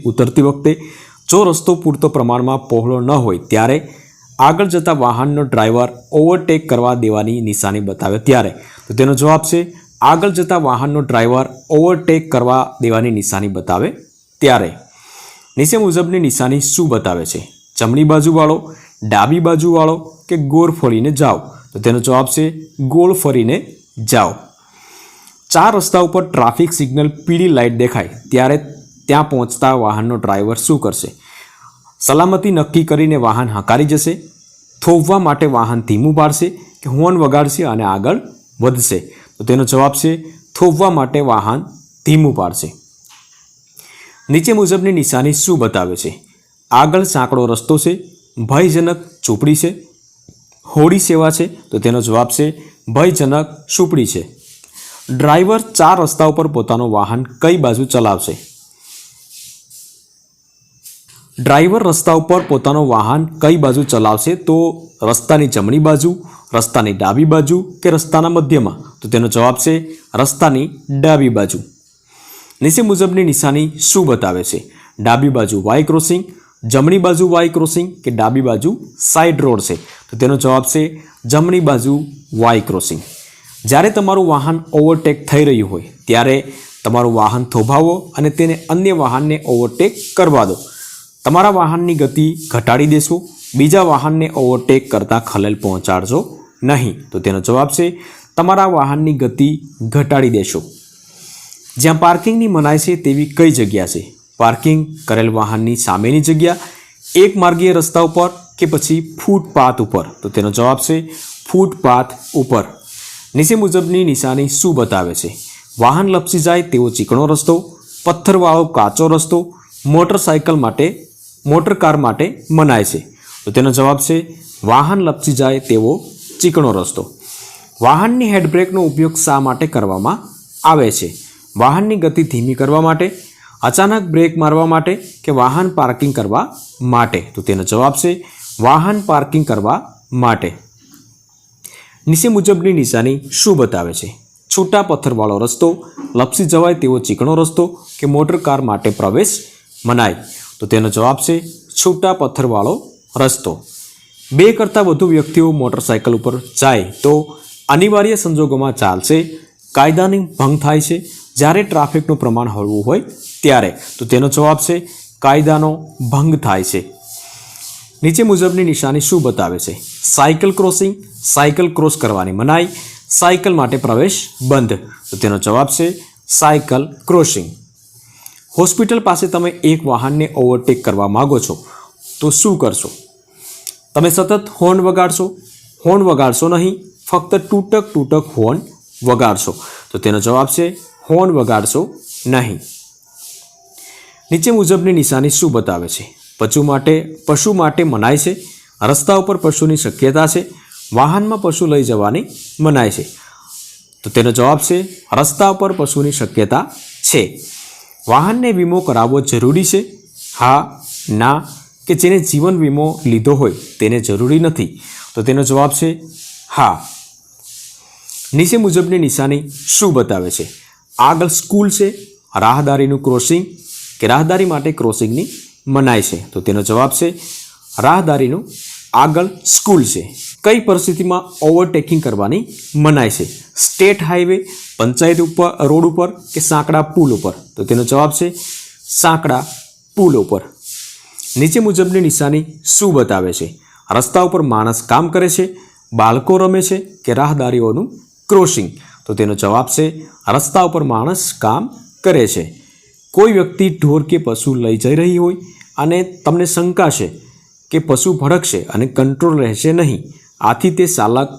ઉતરતી વખતે જો રસ્તો પૂરતો પ્રમાણમાં પહોળો ન હોય ત્યારે આગળ જતા વાહનનો ડ્રાઈવર ઓવરટેક કરવા દેવાની નિશાની બતાવે ત્યારે. તો તેનો જવાબ છે આગળ જતા વાહનનો ડ્રાઈવર ઓવરટેક કરવા દેવાની નિશાની બતાવે ત્યારે. નીચે મુજબની નિશાની શું બતાવે છે? જમણી બાજુવાળો, ડાબી બાજુવાળો કે ગોળ ફરીને જાઓ? તો તેનો જવાબ છે ગોળ ફરીને જાઓ. 4 રસ્તા ઉપર ટ્રાફિક સિગ્નલ પીળી લાઇટ દેખાય ત્યારે ત્યાં પહોંચતા વાહનનો ડ્રાઈવર શું કરશે? સલામતી નક્કી કરીને વાહન હંકારી જશે, થોભવા માટે વાહન ધીમું પાડશે કે હોર્ન વગાડશે અને આગળ વધશે? તો તેનો જવાબ છે થોભવા માટે વાહન ધીમું પાડશે. નીચે મુજબની નિશાની શું બતાવે છે? આગળ સાંકડો રસ્તો છે, ભયજનક ઝૂંપડી છે, હોડી સેવા છે, તો તેનો જવાબ છે ભયજનક ઝૂંપડી છે. ડ્રાઈવર 4 રસ્તા ઉપર પોતાનું વાહન કઈ બાજુ ચલાવશે? ડ્રાઈવર રસ્તા ઉપર પોતાનું વાહન કઈ બાજુ ચલાવશે? તો રસ્તાની જમણી બાજુ, રસ્તાની ડાબી બાજુ કે રસ્તાના મધ્યમાં? તો તેનો જવાબ છે રસ્તાની ડાબી બાજુ. નીચે મુજબની નિશાની શું બતાવે છે? ડાબી બાજુ વાય ક્રોસિંગ, જમણી બાજુ વાય ક્રોસિંગ કે ડાબી બાજુ સાઇડ રોડ છે? તો તેનો જવાબ છે જમણી બાજુ વાય ક્રોસિંગ. જ્યારે તમારું વાહન ઓવરટેક થઈ રહ્યું હોય ત્યારે તમારું વાહન થોભાવો અને તેને અન્ય વાહનને ઓવરટેક કરવા દો. તમારા વાહનની ગતિ ઘટાડી દેશો, બીજા વાહનને ઓવરટેક કરતાં ખલેલ પહોંચાડશો નહીં. તો તેનો જવાબ છે તમારા વાહનની ગતિ ઘટાડી દેશો. જ્યાં પાર્કિંગની મનાઈ છે તેવી કઈ જગ્યા છે? પાર્કિંગ કરેલ વાહનની સામેની જગ્યા, એક માર્ગીય રસ્તા ઉપર કે પછી ફૂટપાથ ઉપર? તો તેનો જવાબ છે ફૂટપાથ ઉપર. નીચે મુજબની નિશાની શું બતાવે છે? વાહન લપસી જાય તેવો ચીકણો રસ્તો, પથ્થરવાળો કાચો રસ્તો, મોટર કાર માટે મનાય છે? તો તેનો જવાબ છે વાહન લપસી જાય તેવો ચીકણો રસ્તો. વાહનની હેડબ્રેકનો ઉપયોગ શા માટે કરવામાં આવે છે? વાહનની ગતિ ધીમી કરવા માટે, અચાનક બ્રેક મારવા માટે કે વાહન પાર્કિંગ કરવા માટે? તો તેનો જવાબ છે વાહન પાર્કિંગ કરવા માટે. નીચે મુજબની નિશાની શું બતાવે છે? છૂટા પથ્થરવાળો રસ્તો, લપસી જવાય તેવો ચીકણો રસ્તો કે મોટર કાર માટે પ્રવેશ મનાય? તો તેનો જવાબ છે છૂટા પથ્થરવાળો રસ્તો. 2 કરતાં વધુ વ્યક્તિઓ મોટરસાયકલ ઉપર જાય તો અનિવાર્ય સંજોગોમાં ચાલશે, કાયદાની ભંગ થાય છે, જ્યારે ટ્રાફિકનું પ્રમાણ હળવું હોય ત્યારે? તો તેનો જવાબ છે કાયદાનો ભંગ થાય છે. નીચે મુજબની નિશાની શું બતાવે છે? સાયકલ ક્રોસિંગ, સાયકલ ક્રોસ કરવાની મનાઈ, સાયકલ માટે પ્રવેશ બંધ? તો તેનો જવાબ છે સાયકલ ક્રોસિંગ. હોસ્પિટલ પાસે તમે એક વાહનને ઓવરટેક કરવા માગો છો તો શું કરશો? તમે સતત હોર્ન વગાડશો? હોર્ન વગાડશો નહીં, ફક્ત તૂટક હોર્ન વગાડશો? તો તેનો જવાબ છે હોર્ન વગાડશો નહીં. નીચે મુજબની નિશાની શું બતાવે છે? પશુ માટે મનાય છે, રસ્તા ઉપર પશુની શક્યતા છે, વાહનમાં પશુ લઈ જવાની મનાય છે? તો તેનો જવાબ છે રસ્તા ઉપર પશુની શક્યતા છે. વાહનને વીમો કરાવવો જરૂરી છે? હા, ના કે જેને જીવન વીમો લીધો હોય તેને જરૂરી નથી? તો તેનો જવાબ છે હા. નીચે મુજબની નિશાની શું બતાવે છે? આગળ સ્કૂલ છે, રાહદારીનું ક્રોસિંગ કે રાહદારી માટે ક્રોસિંગની મનાય છે? તો તેનો જવાબ છે રાહદારીનું આગળ સ્કૂલ છે. કઈ પરિસ્થિતિમાં ઓવરટેકિંગ કરવાની મનાય છે? સ્ટેટ હાઈવે, પંચાયત રોડ ઉપર કે સાંકડા પુલ ઉપર? તો તેનો જવાબ છે સાંકડા પુલ ઉપર. નીચે મુજબની નિશાની શું બતાવે છે? રસ્તા ઉપર માણસ કામ કરે છે, બાળકો રમે છે કે રાહદારીઓનું ક્રોસિંગ? તો તેનો જવાબ છે રસ્તા ઉપર માણસ કામ કરે છે. કોઈ વ્યક્તિ ઢોર કે પશુ લઈ જઈ રહી હોય અને તમને શંકા છે કે પશુ ભડકશે અને કંટ્રોલ રહેશે નહીં, આથી તે ચાલક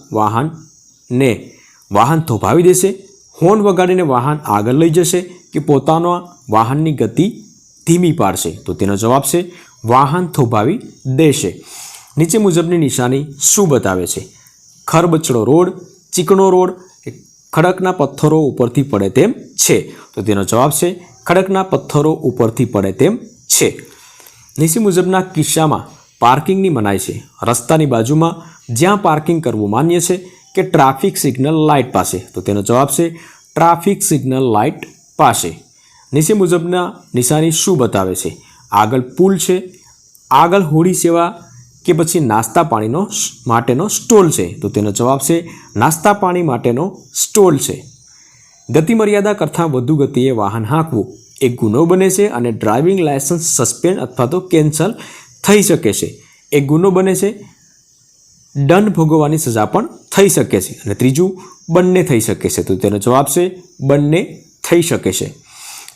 વાહન થોભાવી દેશે, હોર્ન વગાડીને વાહન આગળ લઈ જશે કે પોતાના વાહનની ગતિ ધીમી પાડશે? તો તેનો જવાબ છે વાહન થોભાવી દેશે. નીચે મુજબની નિશાની શું બતાવે છે? ખરબચડો રોડ, ચીકણો રોડ કે ખડકના પથ્થરો ઉપરથી પડે તેમ છે? તો તેનો જવાબ છે ખડકના પથ્થરો ઉપરથી પડે તેમ છે. નીચે મુજબના કિસ્સામાં પાર્કિંગની મનાઈ છે? રસ્તાની બાજુમાં જ્યાં પાર્કિંગ કરવું માન્ય છે કે ટ્રાફિક સિગ્નલ લાઇટ પાસે? તો તેનો જવાબ છે ટ્રાફિક સિગ્નલ લાઇટ પાસે. નીચે મુજબના નિશાની શું બતાવે છે? આગળ પુલ છે, આગળ હોડી સેવા કે પછી નાસ્તા પાણીનો માટેનો સ્ટોલ છે? તો તેનો જવાબ છે નાસ્તા પાણી માટેનો સ્ટોલ છે. ગતિ મર્યાદા કરતાં વધુ ગતિએ વાહન હાંકવું એક ગુનો બને છે અને ડ્રાઇવિંગ લાયસન્સ સસ્પેન્ડ અથવા તો કેન્સલ થઈ શકે છે. એક ગુનો બને છે, દંડ ભોગવવાની સજા પણ થઈ શકે છે. અને ત્રીજું બંને થઈ શકે છે. તો તેનો જવાબ છે બંને થઈ શકે છે.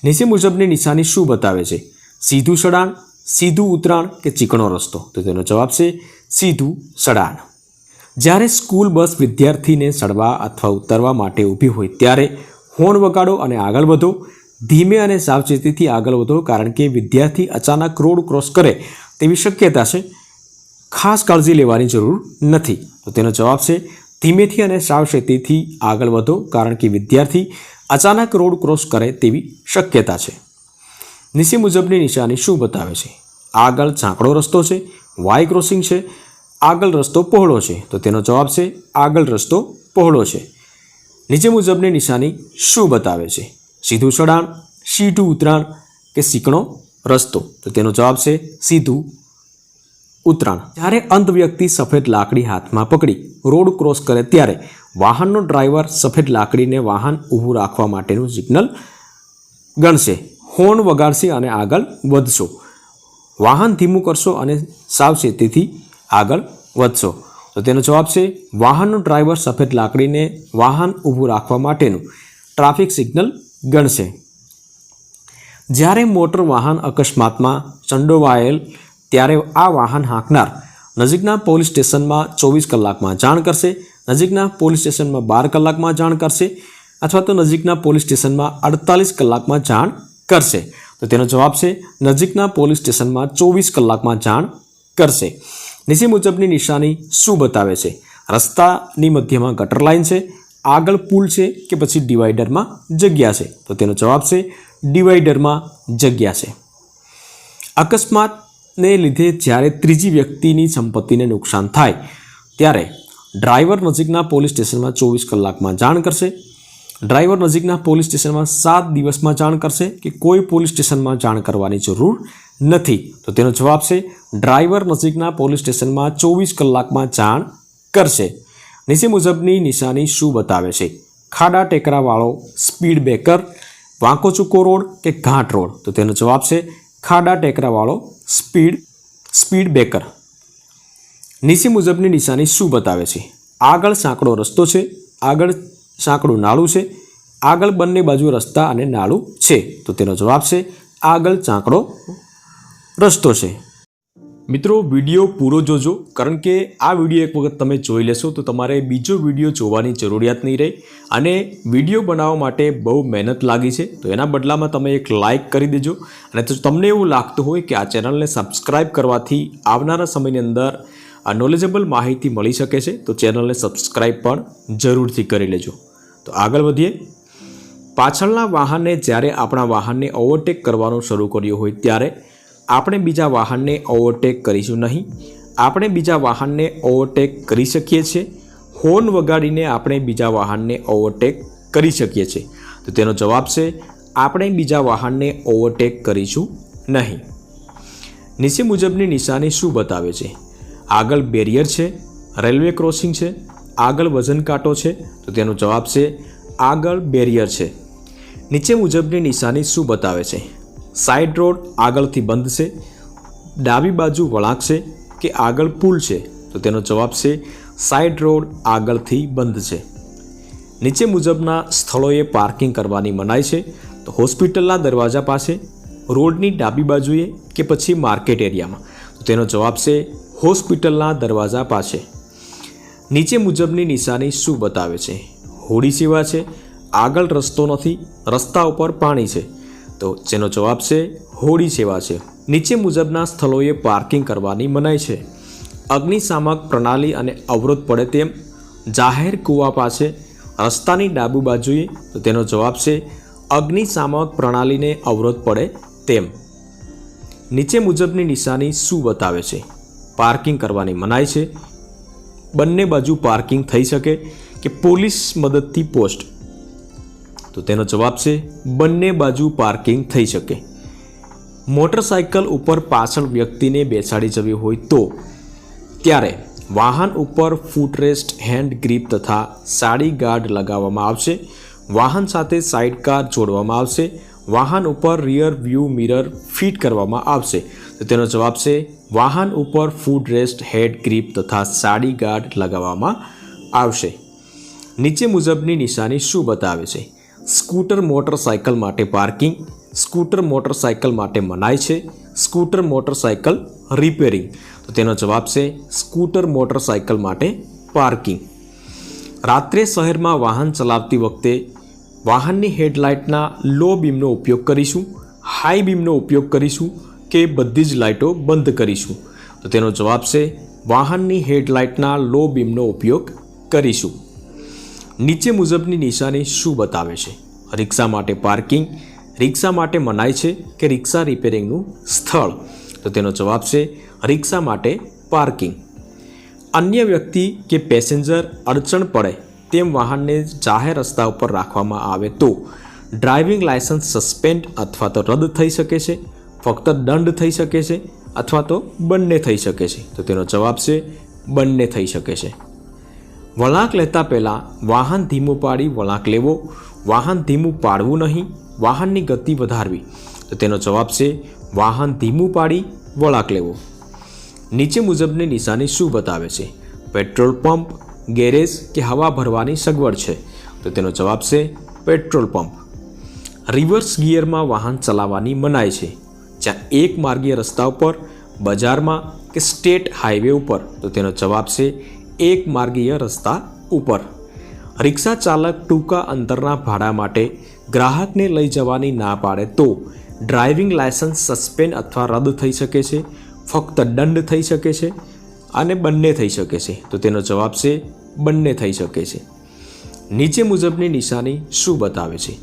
નીચે મુજબની નિશાની શું બતાવે છે? સીધું સડાણ, સીધું ઉતરાણ કે ચીકણો રસ્તો? તો તેનો જવાબ છે સીધું સડાણ. જ્યારે સ્કૂલ બસ વિદ્યાર્થીને ચડવા અથવા ઉતરવા માટે ઊભી હોય ત્યારે હોર્ન વગાડો અને આગળ વધો. ધીમે અને સાવચેતીથી આગળ વધો, કારણ કે વિદ્યાર્થી અચાનક રોડ ક્રોસ કરે તેવી શક્યતા છે. ખાસ કાળજી લેવાની જરૂર નથી. તો તેનો જવાબ છે ધીમેથી અને સાવચેતીથી આગળ વધો, કારણ કે વિદ્યાર્થી અચાનક રોડ ક્રોસ કરે તેવી શક્યતા છે. નીચે મુજબની નિશાની શું બતાવે છે? આગળ સાંકડો રસ્તો છે, વાય ક્રોસિંગ છે, આગળ રસ્તો પહોળો છે. તો તેનો જવાબ છે આગળ રસ્તો પહોળો છે. નીચે મુજબની નિશાની શું બતાવે છે? સીધું ચઢાણ, સીધું ઉતરાણ કે ચીકણો રસ્તો? તો તેનો જવાબ છે સીધું ઉતરાણ. જ્યારે અંધ વ્યક્તિ સફેદ લાકડી હાથમાં પકડી રોડ ક્રોસ કરે ત્યારે વાહનનો ડ્રાઈવર સફેદ લાકડીને વાહન ઊભું રાખવા માટેનું સિગ્નલ ગણશે, હોર્ન વગાડશે અને આગળ વધશો. વાહન ધીમું કરશો અને સાવચેતીથી આગળ વધશો. તો તેનો જવાબ છે વાહનનો ડ્રાઈવર સફેદ લાકડીને વાહન ઊભું રાખવા માટેનું ટ્રાફિક સિગ્નલ ગણશે. જ્યારે મોટર વાહન અકસ્માતમાં સંડોવાયેલ ત્યારે આ વાહન હાંકનાર નજીકના પોલીસ સ્ટેશનમાં 24 કલાકમાં જાણ કરશે, નજીકના પોલીસ સ્ટેશનમાં 12 કલાકમાં જાણ કરશે, અથવા તો નજીકના પોલીસ સ્ટેશનમાં 48 કલાકમાં જાણ કરશે. તો તેનો જવાબ છે નજીકના પોલીસ સ્ટેશનમાં 24 કલાકમાં જાણ કરશે. નીચે મુજબની નિશાની શું બતાવે છે? રસ્તાની મધ્યમાં ગટર લાઇન છે, આગળ પુલ છે કે પછી ડિવાઈડરમાં જગ્યા છે? તો તેનો જવાબ છે ડિવાઈડરમાં જગ્યા છે. અકસ્માતને લીધે જ્યારે ત્રીજી વ્યક્તિની સંપત્તિને નુકસાન થાય ત્યારે ડ્રાઈવર નજીકના પોલીસ સ્ટેશનમાં 24 કલાકમાં જાણ કરશે, ડ્રાઈવર નજીકના પોલીસ સ્ટેશનમાં 7 દિવસમાં જાણ કરશે કે કોઈ પોલીસ સ્ટેશનમાં જાણ કરવાની જરૂર નથી? તો તેનો જવાબ છે ડ્રાઈવર નજીકના પોલીસ સ્ટેશનમાં 24 કલાકમાં જાણ કરશે. નીચે મુજબની નિશાની શું બતાવે છે? ખાડા ટેકરાવાળો સ્પીડ બ્રેકર, વાંકો ચૂકો રોડ કે ઘાટ રોડ? તો તેનો જવાબ છે ખાડા ટેકરાવાળો સ્પીડ બ્રેકર. નીચે મુજબની નિશાની શું બતાવે છે? આગળ સાંકડો રસ્તો છે, આગળ સાંકડું નાળું છે, આગળ બંને બાજુ રસ્તા અને નાળું છે? તો તેનો જવાબ છે આગળ સાંકડો રસ્તો છે. મિત્રો, વિડીયો પૂરો જોજો, કારણ કે આ વિડીયો એક વખત તમે જોઈ લેશો તો તમારે બીજો વિડીયો જોવાની જરૂરિયાત નહીં રહે. અને વિડીયો બનાવવા માટે બહુ મહેનત લાગી છે, તો એના બદલામાં તમે એક લાઇક કરી દેજો. અને તો તમને એવું લાગતું હોય કે આ ચેનલને સબસ્ક્રાઈબ કરવાથી આવનારા સમયની અંદર આ નોલેજેબલ માહિતી મળી શકે છે, તો ચેનલને સબસ્ક્રાઈબ પણ જરૂરથી કરી લેજો. તો આગળ વધીએ. પાછળના વાહને જ્યારે આપણા વાહનને ઓવરટેક કરવાનું શરૂ કર્યું હોય ત્યારે આપણે બીજા વાહનને ઓવરટેક કરીશું નહીં. આપણે બીજા વાહનને ઓવરટેક કરી શકીએ છીએ. હોર્ન વગાડીને આપણે બીજા વાહનને ઓવરટેક કરી શકીએ છીએ. તો તેનો જવાબ છે આપણે બીજા વાહનને ઓવરટેક કરીશું નહીં. નીચે મુજબની નિશાની શું બતાવે છે? આગળ બેરિયર છે, રેલવે ક્રોસિંગ છે, આગળ વજન કાંટો છે? તો તેનો જવાબ છે આગળ બેરિયર છે. નીચે મુજબની નિશાની શું બતાવે છે? સાઇડ રોડ આગળથી બંધ છે, ડાબી બાજુ વળાંક છે કે આગળ પુલ છે? તો તેનો જવાબ છે સાઇડ રોડ આગળથી બંધ છે. નીચે મુજબના સ્થળોએ પાર્કિંગ કરવાની મનાઈ છે? તો હોસ્પિટલના દરવાજા પાસે, રોડની ડાબી બાજુએ કે પછી માર્કેટ એરિયામાં? તો તેનો જવાબ છે હોસ્પિટલના દરવાજા પાસે. નીચે મુજબની નિશાની શું બતાવે છે? હોડી સેવા છે, આગળ રસ્તો નથી, રસ્તા ઉપર પાણી છે? તો જેનો જવાબ છે હોડી સેવા છે. નીચે મુજબના સ્થળોએ પાર્કિંગ કરવાની મનાઈ છે? અગ્નિશામક પ્રણાલી અને અવરોધ પડે તેમ, જાહેર કૂવા પાસે, રસ્તાની ડાબી બાજુએ? તો તેનો જવાબ છે અગ્નિશામક પ્રણાલીને અવરોધ પડે તેમ. નીચે મુજબની નિશાની શું બતાવે છે? પાર્કિંગ કરવાની મનાઈ છે? બંને બાજુ પાર્કિંગ થઈ શકે કે પોલીસ મદદથી પોસ્ટ? તો તેનો જવાબ છે બંને બાજુ પાર્કિંગ થઈ શકે. મોટરસાઇકલ ઉપર પાછળ વ્યક્તિને બેસાડી જવી હોય તો ત્યારે વાહન ઉપર ફૂટરેસ્ટ, હેન્ડ ગ્રીપ તથા સાડી ગાર્ડ લગાવવામાં આવશે. વાહન સાથે સાઇડ કાર જોડવામાં આવશે. વાહન ઉપર રિયર વ્યૂ મિરર ફિટ કરવામાં આવશે. તો તેનો જવાબ છે વાહન ઉપર ફૂટરેસ્ટ, હેડ ગ્રીપ તથા સાડી ગાર્ડ લગાવવામાં આવશે. નીચે મુજબની નિશાની શું બતાવે છે? સ્કૂટર મોટરસાઇકલ માટે પાર્કિંગ, સ્કૂટર મોટરસાઇકલ માટે મનાઈ છે, સ્કૂટર મોટરસાઇકલ રિપેરિંગ? તો તેનો જવાબ છે સ્કૂટર મોટરસાઇકલ માટે પાર્કિંગ. રાત્રે શહેરમાં વાહન ચલાવતી વખતે વાહનની હેડલાઇટના લો બીમનો ઉપયોગ કરીશું, હાઈ બીમનો ઉપયોગ કરીશું કે બધી જ લાઇટો બંધ કરીશું? તો તેનો જવાબ છે વાહનની હેડલાઇટના લો બીમનો ઉપયોગ કરીશું. નીચે મુજબની નિશાની શું બતાવે છે? રિક્ષા માટે પાર્કિંગ, રિક્ષા માટે મનાઈ છે કે રિક્ષા રિપેરિંગનું સ્થળ? તો તેનો જવાબ છે રિક્ષા માટે પાર્કિંગ. અન્ય વ્યક્તિ કે પેસેન્જર અડચણ પડે તેમ વાહનને જાહેર રસ્તા ઉપર રાખવામાં આવે તો ડ્રાઇવિંગ લાયસન્સ સસ્પેન્ડ અથવા તો રદ થઈ શકે છે, ફક્ત દંડ થઈ શકે છે અથવા તો બંને થઈ શકે છે? તો તેનો જવાબ છે બંને થઈ શકે છે. વળાંક લેતા પહેલાં વાહન ધીમું પાડી વળાંક લેવો, વાહન ધીમું પાડવું નહીં, વાહનની ગતિ વધારવી? તો તેનો જવાબ છે વાહન ધીમું પાડી વળાંક લેવો. નીચે મુજબની નિશાની શું બતાવે છે? પેટ્રોલ પંપ, ગેરેજ કે હવા ભરવાની સગવડ છે? તો તેનો જવાબ છે પેટ્રોલ પંપ. રિવર્સ ગિયરમાં વાહન ચલાવવાની મનાઈ છે, જ્યાં એક માર્ગીય રસ્તા ઉપર, બજારમાં કે સ્ટેટ હાઈવે ઉપર? તો તેનો જવાબ છે એક માર્ગીય રસ્તા ઉપર. રિક્ષા ચાલક ટૂંકા અંતરના ભાડા માટે ગ્રાહકને લઈ જવાની ના પાડે તો ડ્રાઇવિંગ લાયસન્સ સસ્પેન્ડ અથવા રદ થઈ શકે છે, ફક્ત દંડ થઈ શકે છે અને બંને થઈ શકે છે? તો તેનો જવાબ છે બંને થઈ શકે છે. નીચે મુજબની નિશાની શું બતાવે છે?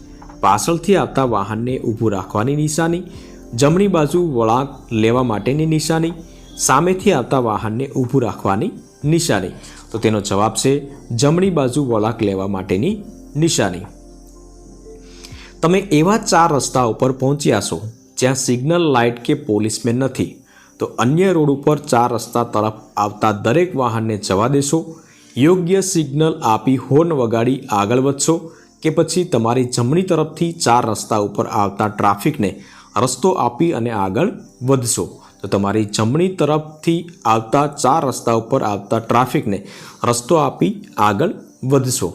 પાછળથી આવતા વાહનને ઊભું રાખવાની નિશાની, જમણી બાજુ વળાંક લેવા માટેની નિશાની, સામેથી આવતા વાહનને ઊભું રાખવાની નિશાની? તો તેનો જવાબ છે જમણી બાજુ વળાંક લેવા માટેની નિશાની. તમે એવા 4 રસ્તા ઉપર પહોંચ્યા છો જ્યાં સિગ્નલ લાઇટ કે પોલીસમેન નથી, તો અન્ય રોડ ઉપર 4 રસ્તા તરફ આવતા દરેક વાહનને જવા દેશો, યોગ્ય સિગ્નલ આપી હોર્ન વગાડી આગળ વધશો કે પછી તમારી જમણી તરફથી 4 રસ્તા ઉપર આવતા ટ્રાફિકને રસ્તો આપી અને આગળ વધશો? તો તમારી જમણી તરફથી આવતા 4 રસ્તા ઉપર આવતા ટ્રાફિકને રસ્તો આપી આગળ વધશો.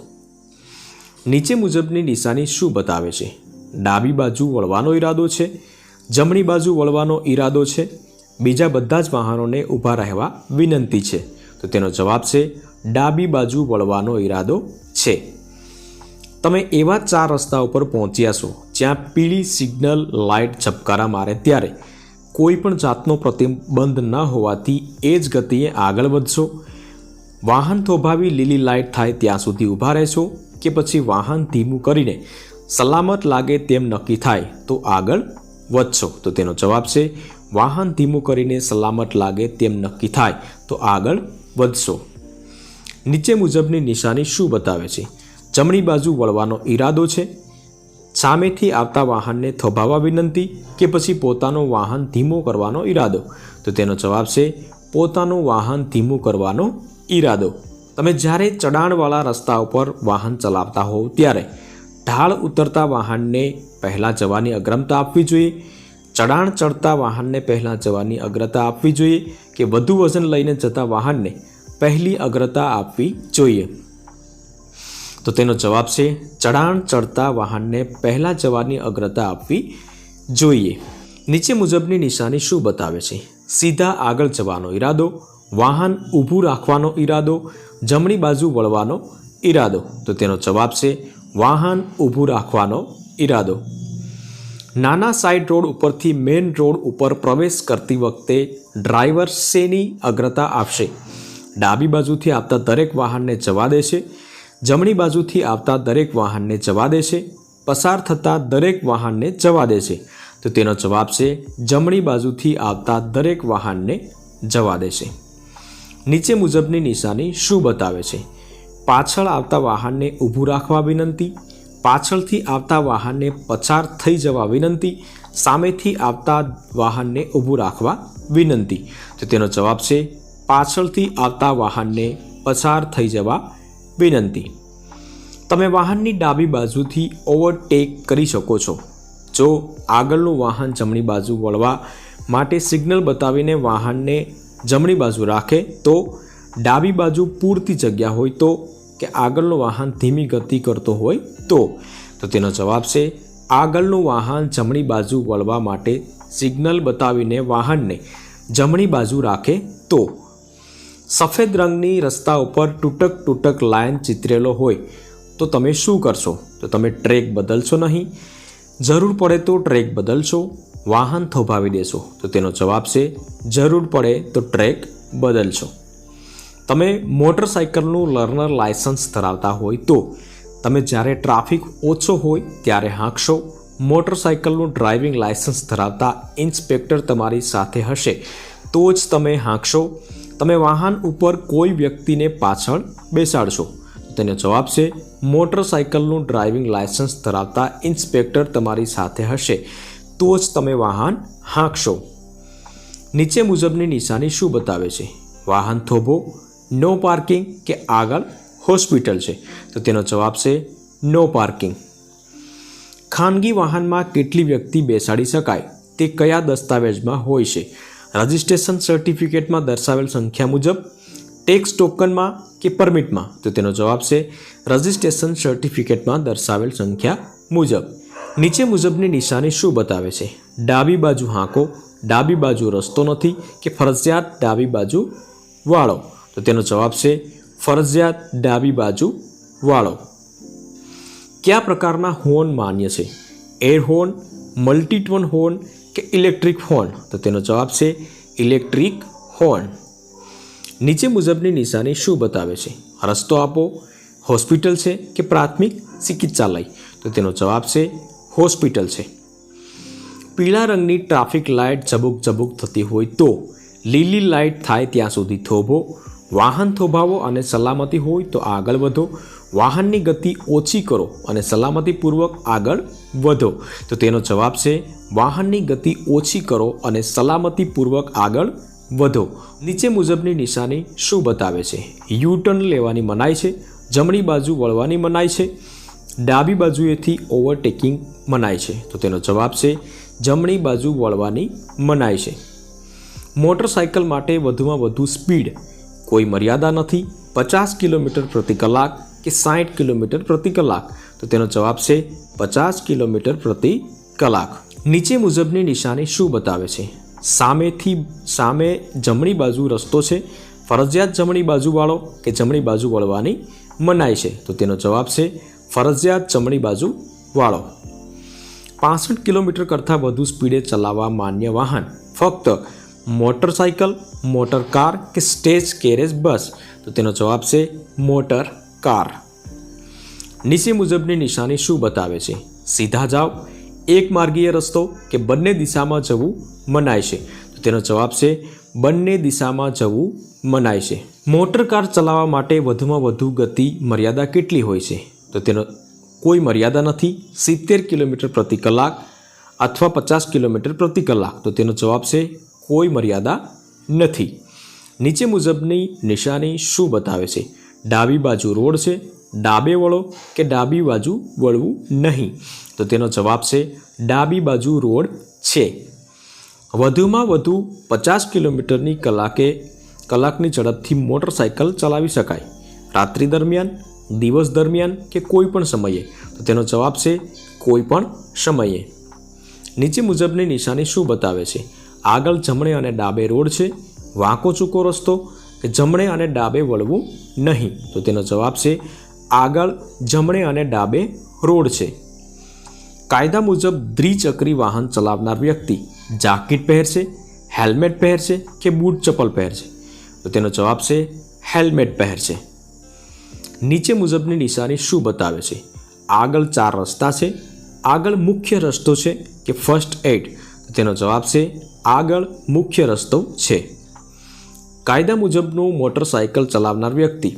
નીચે મુજબની નિશાની શું બતાવે છે? ડાબી બાજુ વળવાનો ઈરાદો છે, જમણી બાજુ વળવાનો ઈરાદો છે, બીજા બધા જ વાહનોને ઊભા રહેવા વિનંતી છે? તો તેનો જવાબ છે ડાબી બાજુ વળવાનો ઈરાદો છે. તમે એવા 4 રસ્તા ઉપર પહોંચ્યા છો જ્યાં પીળી સિગ્નલ લાઇટ ઝબકારા મારે ત્યારે કોઈ પણ જાતનો પ્રતિબંધ ન હોવાથી એ જ ગતિએ આગળ વધશો, વાહન થોભાવી લીલી લાઇટ થાય ત્યાં સુધી ઊભા રહેશો કે પછી વાહન ધીમું કરીને સલામત લાગે તેમ નક્કી થાય તો આગળ વધશો? તો તેનો જવાબ છે વાહન ધીમું કરીને સલામત લાગે તેમ નક્કી થાય તો આગળ વધશો. નીચે મુજબની નિશાની શું બતાવે છે? જમણી બાજુ વળવાનો ઈરાદો છે, સામેથી આવતા વાહનને થોભાવવા વિનંતી કે પછી પોતાનું વાહન ધીમું કરવાનો ઈરાદો? તો તેનો જવાબ છે પોતાનું વાહન ધીમું કરવાનો ઈરાદો. તમે જ્યારે ચઢાણવાળા રસ્તા ઉપર વાહન ચલાવતા હોવ ત્યારે ઢાળ ઉતરતા વાહનને પહેલાં જવાની અગ્રતા આપવી જોઈએ, ચઢાણ ચડતા વાહનને પહેલાં જવાની અગ્રતા આપવી જોઈએ કે વધુ વજન લઈને જતા વાહનને પહેલી અગ્રતા આપવી જોઈએ? તો તેનો જવાબ છે ચઢાણ ચડતા વાહનને પહેલાં જવાની અગ્રતા આપવી જોઈએ. નીચે મુજબની નિશાની શું બતાવે છે? સીધા આગળ જવાનો ઈરાદો, વાહન ઊભું રાખવાનો ઈરાદો, જમણી બાજુ વળવાનો ઈરાદો? તો તેનો જવાબ છે વાહન ઊભું રાખવાનો ઈરાદો. નાના સાઇડ રોડ ઉપરથી મેઇન રોડ ઉપર પ્રવેશ કરતી વખતે ડ્રાઈવર શેની અગ્રતા આપશે? ડાબી બાજુથી આવતા દરેક વાહનને જવા દેશે, જમણી બાજુથી આવતા દરેક વાહનને જવા દેશે, પસાર થતા દરેક વાહનને જવા દેશે? તો તેનો જવાબ છે જમણી બાજુથી આવતા દરેક વાહનને જવા દેશે. નીચે મુજબની નિશાની શું બતાવે છે? પાછળ આવતા વાહનને ઊભું રાખવા વિનંતી, પાછળથી આવતા વાહનને પસાર થઈ જવા વિનંતી, સામેથી આવતા વાહનને ઊભું રાખવા વિનંતી? તો તેનો જવાબ છે પાછળથી આવતા વાહનને પસાર થઈ જવા વિનંતી. તમે વાહનની ડાબી બાજુથી ઓવરટેક કરી શકો છો. જો આગળનું વાહન જમણી બાજુ વળવા માટે સિગ્નલ બતાવીને વાહનને જમણી બાજુ રાખે તો, ડાબી બાજુ પૂરતી જગ્યા હોય તો, કે આગળનું વાહન ધીમી ગતિ કરતો હોય તો? તો તેનો જવાબ છે આગળનું વાહન જમણી બાજુ વળવા માટે સિગ્નલ બતાવીને વાહનને જમણી બાજુ રાખે તો. સફેદ રંગની રસ્તા ઉપર તૂટક લાઇન ચિતરેલો હોય તો તમે શું કરશો? તો તમે ટ્રેક બદલશો નહીં, જરૂર પડે તો ટ્રેક બદલશો, વાહન થોભાવી દેશો? તો તેનો જવાબ છે જરૂર પડે તો ટ્રેક બદલશો. તમે મોટરસાઇકલનું લર્નર લાયસન્સ ધરાવતા હોય તો તમે જ્યારે ટ્રાફિક ઓછો હોય ત્યારે હાંકશો. મોટરસાઇકલનું ડ્રાઇવિંગ લાયસન્સ ધરાવતા ઇન્સ્પેક્ટર તમારી સાથે હશે તો જ તમે હાંકશો. તમે વાહન ઉપર કોઈ વ્યક્તિને પાછળ બેસાડશો? તેનો જવાબ છે મોટરસાઇકલનું ડ્રાઇવિંગ લાયસન્સ ધરાવતા ઇન્સ્પેક્ટર તમારી સાથે હશે તો જ તમે વાહન હાંકશો. નીચે મુજબની નિશાની શું બતાવે છે? વાહન થોભો, નો પાર્કિંગ કે આગળ હોસ્પિટલ છે? તો તેનો જવાબ છે નો પાર્કિંગ. ખાનગી વાહનમાં કેટલી વ્યક્તિ બેસાડી શકાય તે કયા દસ્તાવેજમાં હોય છે? રજિસ્ટ્રેશન સર્ટિફિકેટમાં દર્શાવેલ સંખ્યા મુજબ, ટેક્સ ટોકનમાં કે પરમિટમાં? તો તેનો જવાબ છે રજિસ્ટ્રેશન સર્ટિફિકેટમાં દર્શાવેલ સંખ્યા મુજબ. નીચે મુજબની નિશાની શું બતાવે છે? ડાબી બાજુ હાંકો, ડાબી બાજુ રસ્તો નથી કે ફરજિયાત ડાબી બાજુ વાળો? તો તેનો જવાબ છે ફરજિયાત ડાબી બાજુ વાળો. કયા પ્રકારના હોર્ન માન્ય છે? એર હોર્ન, મલ્ટીટોન હોર્ન કે ઇલેક્ટ્રિક હોર્ન? તો તેનો જવાબ છે ઇલેક્ટ્રિક હોર્ન. નીચે મુજબની નિશાની શું બતાવે છે? રસ્તો આપો, હોસ્પિટલ છે કે પ્રાથમિક ચિકિત્સાલય? તો તેનો જવાબ છે હોસ્પિટલ છે. પીળા રંગની ટ્રાફિક લાઇટ ઝબુક ઝબુક થતી હોય તો લીલી લાઇટ થાય ત્યાં સુધી થોભો, વાહન થોભાવો અને સલામતી હોય તો આગળ વધો, વાહનની ગતિ ઓછી કરો અને સલામતીપૂર્વક આગળ વધો? તો તેનો જવાબ છે વાહનની ગતિ ઓછી કરો અને સલામતીપૂર્વક આગળ વધો. નીચે મુજબની નિશાની શું બતાવે છે? યુ ટર્ન લેવાની મનાઈ છે, જમણી બાજુ વળવાની મનાઈ છે, ડાબી બાજુએથી ઓવરટેકિંગ મનાઈ છે? તો તેનો જવાબ છે જમણી બાજુ વળવાની મનાઈ છે. મોટરસાઇકલ માટે વધુમાં વધુ સ્પીડ કોઈ મર્યાદા નથી, 50 કિલોમીટર પ્રતિ કલાક કે 60 કિલોમીટર પ્રતિ કલાક? તો તેનો જવાબ છે 50 કિલોમીટર પ્રતિ કલાક. નીચે મુજબની નિશાની શું બતાવે છે? સામે જમણી બાજુ રસ્તો છે, ફરજિયાત જમણી બાજુ વાળો કે જમણી બાજુ વળવાની મનાઈ છે? તો તેનો જવાબ છે ફરજિયાત જમણી બાજુ વાળો. 65 કિલોમીટર કરતાં વધુ સ્પીડે ચલાવવા માન્ય વાહન ફક્ત મોટરસાઇકલ, મોટર કાર કે સ્ટેજ કેરેજ બસ? તો તેનો જવાબ છે મોટર કાર. નીચે મુજબની નિશાની શું બતાવે છે? સીધા જાઓ, એક માર્ગીય રસ્તો કે બંને દિશામાં જવું મનાય છે? તો તેનો જવાબ છે બંને દિશામાં જવું મનાય છે. મોટર કાર ચલાવવા માટે વધુમાં વધુ ગતિ મર્યાદા કેટલી હોય છે? તો તેનો કોઈ મર્યાદા નથી, 70 કિલોમીટર પ્રતિ કલાક અથવા 50 કિલોમીટર પ્રતિ કલાક? તો તેનો જવાબ છે કોઈ મર્યાદા નથી. નીચે મુજબની નિશાની શું બતાવે છે? ડાબી બાજુ રોડ છે, ડાબે વળો કે ડાબી બાજુ વળવું નહીં? તો તેનો જવાબ છે ડાબી બાજુ રોડ છે. વધુમાં વધુ 50 કિલોમીટરની કલાકની ઝડપથી મોટરસાઇકલ ચલાવી શકાય રાત્રિ દરમિયાન, દિવસ દરમિયાન કે કોઈ પણ સમયે? તો તેનો જવાબ છે કોઈ પણ સમયે. નીચે મુજબની નિશાની શું બતાવે છે? આગળ જમણે અને ડાબે રોડ છે, વાંકો ચૂકો રસ્તો કે જમણે અને ડાબે વળવું નહીં? તો તેનો જવાબ છે આગળ જમણે અને ડાબે રોડ છે. કાયદા મુજબ દ્વિચક્રી વાહન ચલાવનાર વ્યક્તિ જાકીટ પહેરશે, હેલ્મેટ પહેરશે કે બૂટ ચપ્પલ પહેરશે? તો તેનો જવાબ છે હેલ્મેટ પહેરશે. નીચે મુજબની નિશાની શું બતાવે છે? આગળ 4 રસ્તા છે, આગળ મુખ્ય રસ્તો છે કે ફર્સ્ટ એડ? તો તેનો જવાબ છે આગળ મુખ્ય રસ્તો છે. કાયદા મુજબનું મોટરસાઇકલ ચલાવનાર વ્યક્તિ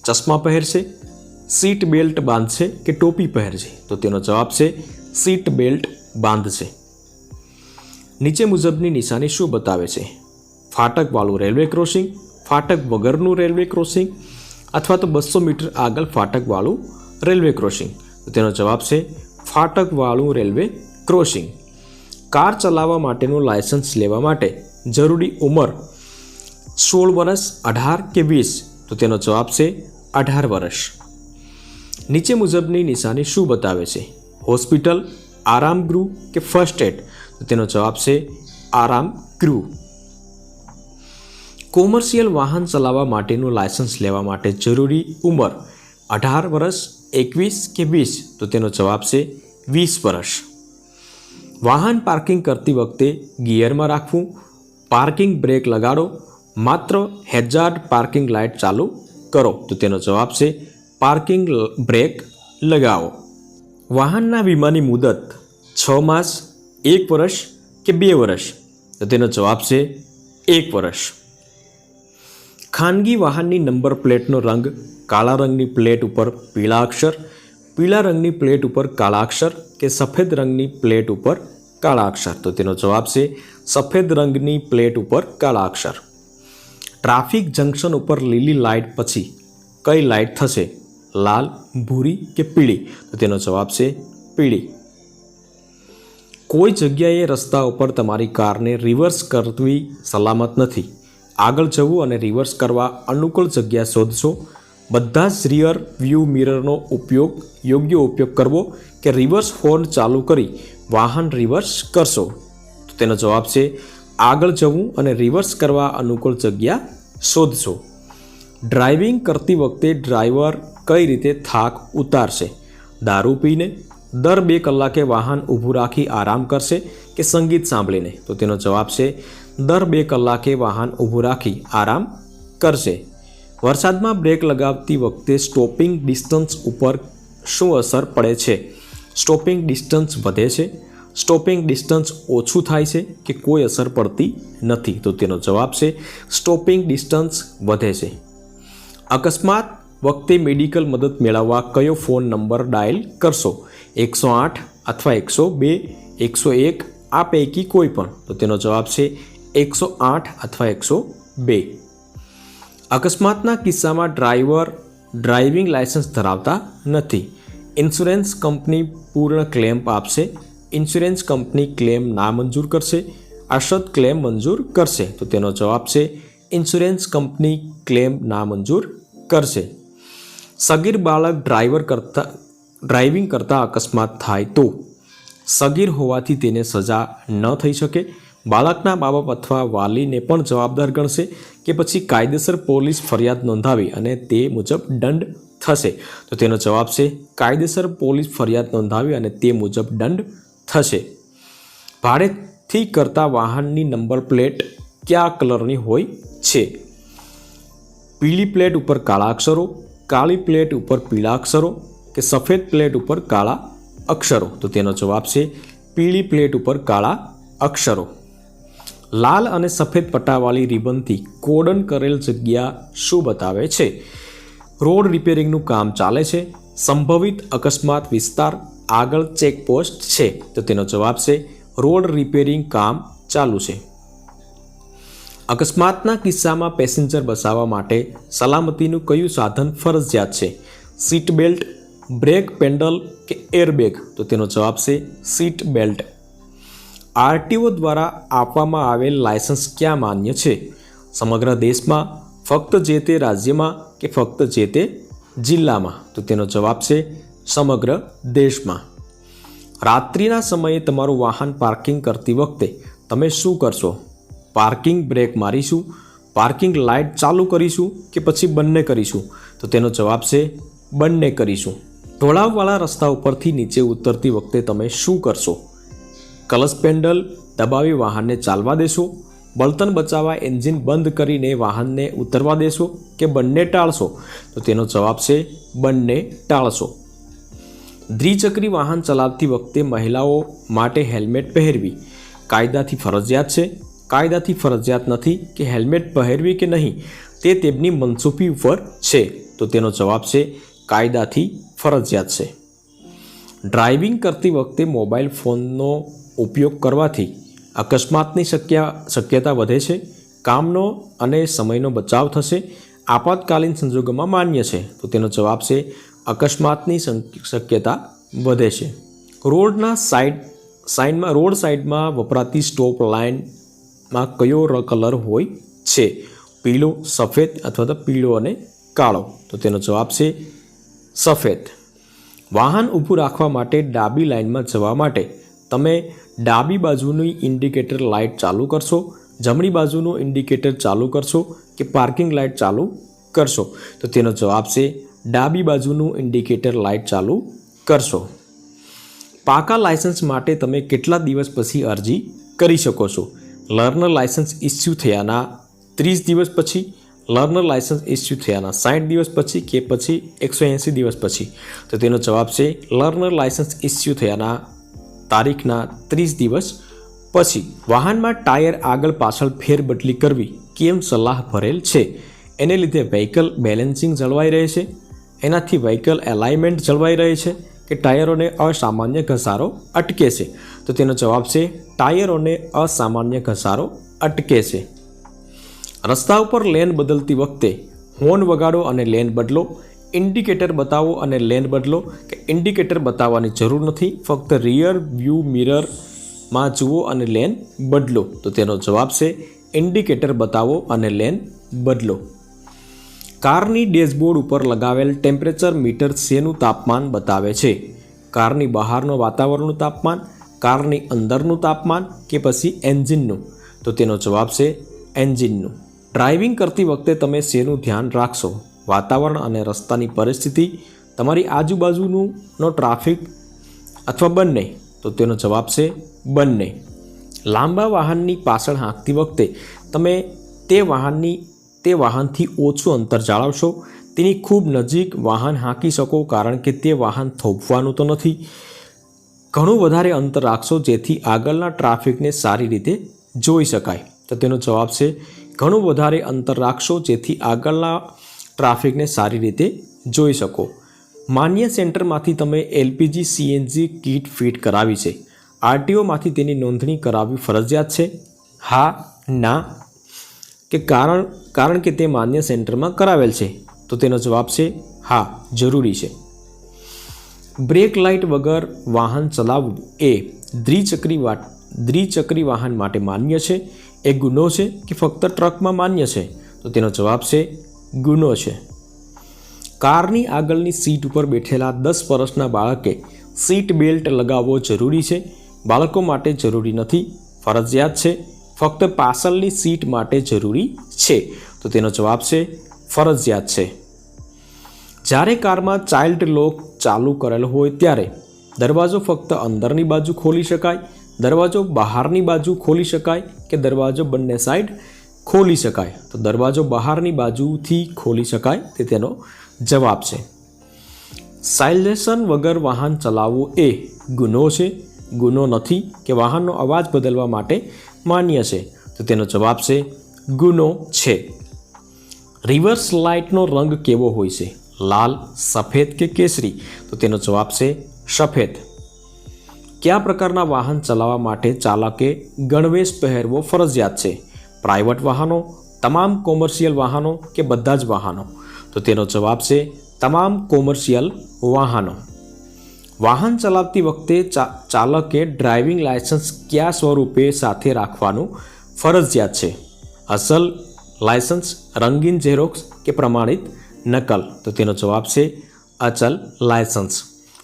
ચશ્મા પહેરશે, સીટ બેલ્ટ બાંધશે કે ટોપી પહેરશે? તો તેનો જવાબ છે સીટ બેલ્ટ બાંધશે. નીચે મુજબની નિશાની શું બતાવે છે? ફાટકવાળું રેલવે ક્રોસિંગ, ફાટક વગરનું રેલવે ક્રોસિંગ અથવા તો 200 મીટર આગળ ફાટકવાળું રેલવે ક્રોસિંગ? તો તેનો જવાબ છે ફાટકવાળું રેલવે ક્રોસિંગ. કાર ચલાવવા માટેનું લાયસન્સ લેવા માટે જરૂરી ઉંમર 16 વર્ષ, 18 કે 20? તો તેનો જવાબ છે 18 વર્ષ. નીચે મુજબની નિશાની શું બતાવે છે? હોસ્પિટલ, આરામ ગૃહ કે ફર્સ્ટ એડ? તો તેનો જવાબ છે આરામ ગૃહ. કોમર્શિયલ વાહન ચલાવવા માટેનું લાયસન્સ લેવા માટે જરૂરી ઉંમર 18 વર્ષ, 21 કે 20? તો તેનો જવાબ છે 20 વર્ષ. વાહન પાર્કિંગ કરતી વખતે ગિયરમાં રાખવું, પાર્કિંગ બ્રેક લગાડો, માત્ર હેઝાર્ડ પાર્કિંગ લાઇટ ચાલુ કરો. તો તેનો જવાબ છે પાર્કિંગ બ્રેક લગાવો. વાહનના વીમાની મુદત 6 માસ, 1 વર્ષ કે 2 વર્ષ? તો તેનો જવાબ છે 1 વર્ષ. ખાનગી વાહનની નંબર પ્લેટનો રંગ કાળા રંગની પ્લેટ ઉપર પીળા અક્ષર, પીળા રંગની પ્લેટ ઉપર કાળા અક્ષર કે સફેદ રંગની પ્લેટ ઉપર કાળા અક્ષર? તો તેનો જવાબ છે સફેદ રંગની પ્લેટ ઉપર કાળા અક્ષર. ટ્રાફિક જંકશન ઉપર લીલી લાઇટ પછી કઈ લાઇટ થશે? લાલ, ભૂરી કે પીળી? તો તેનો જવાબ છે પીળી. કોઈ જગ્યાએ રસ્તા ઉપર તમારી કારને રિવર્સ કરવી સલામત નથી. આગળ જવું અને રિવર્સ કરવા અનુકૂળ જગ્યા શોધશો. બધા જ રિયર વ્યૂ મિરરનો યોગ્ય ઉપયોગ કરવો કે રિવર્સ હોર્ન ચાલુ કરી વાહન રિવર્સ કરશો? તો તેનો જવાબ છે આગળ જવું અને રિવર્સ કરવા અનુકૂળ જગ્યા શોધશો. ડ્રાઇવિંગ કરતી વખતે ડ્રાઈવર કઈ રીતે થાક ઉતારશે? દારૂ પીને, દર 2 કલાકે વાહન ઊભું રાખી આરામ કરશે કે સંગીત સાંભળીને? તો તેનો જવાબ છે દર 2 કલાકે વાહન ઊભું રાખી આરામ કરશે. વરસાદમાં બ્રેક લગાવતી વખતે સ્ટોપિંગ ડિસ્ટન્સ ઉપર શું અસર પડે છે? સ્ટોપિંગ ડિસ્ટન્સ વધે છે, સ્ટોપિંગ ડિસ્ટન્સ ઓછું થાય છે કે કોઈ અસર પડતી નથી? તો તેનો જવાબ છે સ્ટોપિંગ ડિસ્ટન્સ વધે છે. અકસ્માત વખતે મેડિકલ મદદ મેળવવા કયો ફોન નંબર ડાયલ કરશો? 108 અથવા 102, 101? આ પૈકી કોઈ પણ? તો તેનો જવાબ છે 108 અથવા 102. અકસ્માતના કિસ્સામાં ડ્રાઈવર ડ્રાઇવિંગ લાયસન્સ ધરાવતા નથી. ઇન્સ્યોરન્સ કંપની પૂર્ણ ક્લેમ આપશે. ઇન્સ્યોરન્સ કંપની ક્લેમ નામંજૂર કરશે, અસદ ક્લેમ મંજૂર કરશે? તો તેનો જવાબ છે ઇન્સ્યોરન્સ કંપની ક્લેમ નામંજૂર કરશે. સગીર બાળક ડ્રાઇવિંગ કરતા અકસ્માત થાય તો સગીર હોવાથી તેને સજા ન થઈ શકે, બાળકના મા બાપ અથવા વાલીને પણ જવાબદાર ગણશે કે પછી કાયદેસર પોલીસ ફરિયાદ નોંધાવી અને તે મુજબ દંડ થશે? તો તેનો જવાબ છે કાયદેસર પોલીસ ફરિયાદ નોંધાવી અને તે મુજબ દંડ થશે. ભાડેથી કરતા વાહનની નંબર પ્લેટ કયા કલરની હોય છે? પીળી પ્લેટ ઉપર કાળા અક્ષરો, કાળી પ્લેટ ઉપર પીળા અક્ષરો કે સફેદ પ્લેટ ઉપર કાળા અક્ષરો? તો તેનો જવાબ છે પીળી પ્લેટ ઉપર કાળા અક્ષરો. લાલ અને સફેદ પટ્ટાવાળી રિબનથી કોડન કરેલ જગ્યા શું બતાવે છે? રોડ રિપેરિંગનું કામ ચાલે છે, સંભવિત અકસ્માત વિસ્તાર, આગળ ચેકપોસ્ટ છે? તો તેનો જવાબ છે રોડ રિપેરિંગ કામ ચાલુ છે. અકસ્માતના કિસ્સામાં પેસેન્જર બચાવવા માટે સલામતીનું કયું સાધન ફરજિયાત છે? સીટ બેલ્ટ, બ્રેક પેડલ કે એરબેગ? તો તેનો જવાબ છે સીટ બેલ્ટ. આરટીઓ દ્વારા આપવામાં આવેલ લાયસન્સ ક્યાં માન્ય છે? સમગ્ર દેશમાં, ફક્ત જે તે રાજ્યમાં કે ફક્ત જે તે જિલ્લામાં? તો તેનો જવાબ છે સમગ્ર દેશમાં. રાત્રિના સમયે તમારું વાહન પાર્કિંગ કરતી વખતે તમે શું કરશો? પાર્કિંગ બ્રેક મારીશું, પાર્કિંગ લાઇટ ચાલુ કરીશું કે પછી બંને કરીશું? તો તેનો જવાબ છે બંને કરીશું. ઢોળાવવાળા રસ્તા ઉપરથી નીચે ઉતરતી વખતે તમે શું કરશો? ક્લચ પેડલ દબાવી વાહનને ચાલવા દેશો, બળતણ બચાવવા એન્જિન બંધ કરીને વાહનને ઉતરવા દેશો કે બંને ટાળશો? તો તેનો જવાબ છે બંને ટાળશો. દ્વિચક્રી વાહન ચલાવતી વખતે મહિલાઓ માટે હેલ્મેટ પહેરવી કાયદાથી ફરજિયાત છે, કાયદાથી ફરજિયાત નથી કે હેલ્મેટ પહેરવી કે નહીં તે તેમની મનસુબી ઉપર છે? તો તેનો જવાબ છે કાયદાથી ફરજિયાત છે. ડ્રાઇવિંગ કરતી વખતે મોબાઈલ ફોનનો ઉપયોગ કરવાથી અકસ્માતની શક્યતા વધે છે, કામનો અને સમયનો બચાવ થશે, આપાતકાલીન સંજોગોમાં માન્ય છે? તો તેનો જવાબ છે અકસ્માતની શક્યતા વધે છે. રોડ સાઇડમાં વપરાતી સ્ટોપ લાઇનમાં કયો કલર હોય છે? પીળો, સફેદ અથવા તો પીળો અને કાળો? તો તેનો જવાબ છે સફેદ. વાહન ઊભું રાખવા માટે ડાબી લાઇનમાં જવા માટે તમે ડાબી બાજુની ઇન્ડિકેટર લાઇટ ચાલુ કરશો, જમણી બાજુનું ઇન્ડિકેટર ચાલુ કરશો કે પાર્કિંગ લાઇટ ચાલુ કરશો? તો તેનો જવાબ છે ડાબી બાજુનું ઇન્ડિકેટર લાઇટ ચાલુ કરશો. પાકા લાયસન્સ માટે તમે કેટલા દિવસ પછી અરજી કરી શકો છો? લર્નર લાયસન્સ ઇસ્યુ થયાના 30 દિવસ પછી, લર્નર લાયસન્સ ઇસ્યુ થયાના 60 દિવસ પછી કે પછી 180 દિવસ પછી? તો તેનો જવાબ છે લર્નર લાયસન્સ ઇસ્યુ થયાના તારીખના 30 દિવસ પછી. વાહનમાં ટાયર આગળ પાછળ ફેરબદલી કરવી કેમ સલાહ ભરેલ છે? એને લીધે વ્હીકલ બેલેન્સિંગ જળવાઈ રહે છે, એનાથી વ્હીકલ એલાઇનમેન્ટ જળવાઈ રહે છે, કે ટાયરોને અસામાન્ય ઘસારો અટકે છે? તો તેનો જવાબ છે ટાયરોને અસામાન્ય ઘસારો અટકે છે. રસ્તા ઉપર લેન બદલતી વખતે હોર્ન વગાડો અને લેન બદલો, ઇન્ડિકેટર બતાવો અને લેન બદલો, કે ઇન્ડિકેટર બતાવવાની જરૂર નથી, ફક્ત રિયર વ્યૂ મિરરમાં જુઓ અને લેન બદલો? તો તેનો જવાબ છે ઇન્ડિકેટર બતાવો અને લેન બદલો. કારની ડેશબોર્ડ ઉપર લગાવેલ ટેમ્પરેચર મીટર શેનું તાપમાન બતાવે છે? કારની બહારનું વાતાવરણનું તાપમાન, કારની અંદરનું તાપમાન, કે પછી એન્જિનનું? તો તેનો જવાબ છે એન્જિનનું. ડ્રાઇવિંગ કરતી વખતે તમે શેનું ધ્યાન રાખશો? વાતાવરણ અને રસ્તાની પરિસ્થિતિ, તમારી આજુબાજુનો ટ્રાફિક, અથવા બંને? તો તેનો જવાબ છે બંને. લાંબા વાહનની પાછળ હાંકતી વખતે તમે તે વાહનથી ઓછું અંતર જાળવશો, તેની ખૂબ નજીક વાહન હાંકી શકો, કારણ કે તે વાહન થોભવાનું તો નથી. ઘણું વધારે અંતર રાખશો જેથી આગળના ટ્રાફિકને સારી રીતે જોઈ શકાય? તો તેનો જવાબ છે ઘણું વધારે અંતર રાખશો જેથી આગળના ટ્રાફિકને સારી રીતે જોઈ શકો. માન્ય સેન્ટરમાંથી તમે LPG CNG કીટ ફિટ કરાવી છે? RTOમાંથી તેની નોંધણી કરાવવી ફરજિયાત છે? હા, ના, કે કારણ કે તે માન્ય સેન્ટરમાં કરાવેલ છે? તો તેનો જવાબ છે હા, જરૂરી છે. બ્રેક લાઇટ વગર વાહન ચલાવવું એ દ્વિચક્રી વાહન માટે માન્ય છે? એ ગુનો છે કે ફક્ત ટ્રકમાં માન્ય છે? તો તેનો જવાબ છે ગુનો છે. કારની આગળની સીટ ઉપર બેઠેલા 10 વર્ષના બાળકે સીટ બેલ્ટ લગાવવો જરૂરી છે? બાળકો માટે જરૂરી નથી, ફરજિયાત છે, ફક્ત પાછળની સીટ માટે જરૂરી છે? તો તેનો જવાબ છે ફરજિયાત છે. જ્યારે કારમાં ચાઇલ્ડ લોક ચાલુ કરેલ હોય ત્યારે દરવાજો ફક્ત અંદરની બાજુ ખોલી શકાય, દરવાજો બહારની બાજુ ખોલી શકાય, કે દરવાજો બંને સાઈડ ખોલી શકાય? તો દરવાજો બહારની બાજુથી ખોલી શકાય, તે તેનો જવાબ છે. સાયલેન્સર વગર વાહન ચલાવવું એ ગુનો છે? ગુનો નથી, કે વાહનનો અવાજ બદલવા માટે માન્ય છે? તો તેનો જવાબ છે ગુનો છે. રિવર્સ લાઇટનો રંગ કેવો હોય છે? લાલ, સફેદ કે કેસરી? તો તેનો જવાબ છે સફેદ. કયા પ્રકારના વાહન ચલાવવા માટે ચાલકે ગણવેશ પહેરવો ફરજિયાત છે? પ્રાઇવેટ વાહનો, તમામ કોમર્શિયલ વાહનો, કે બધા જ વાહનો? તો તેનો જવાબ છે તમામ કોમર્શિયલ વાહનો. વાહન ચલાવતી વખતે ચાલકે ડ્રાઇવિંગ લાયસન્સ કયા સ્વરૂપે સાથે રાખવાનું ફરજિયાત છે? અસલ લાયસન્સ, રંગીન ઝેરોક્સ, કે પ્રમાણિત નકલ? તો તેનો જવાબ છે અચલ લાયસન્સ.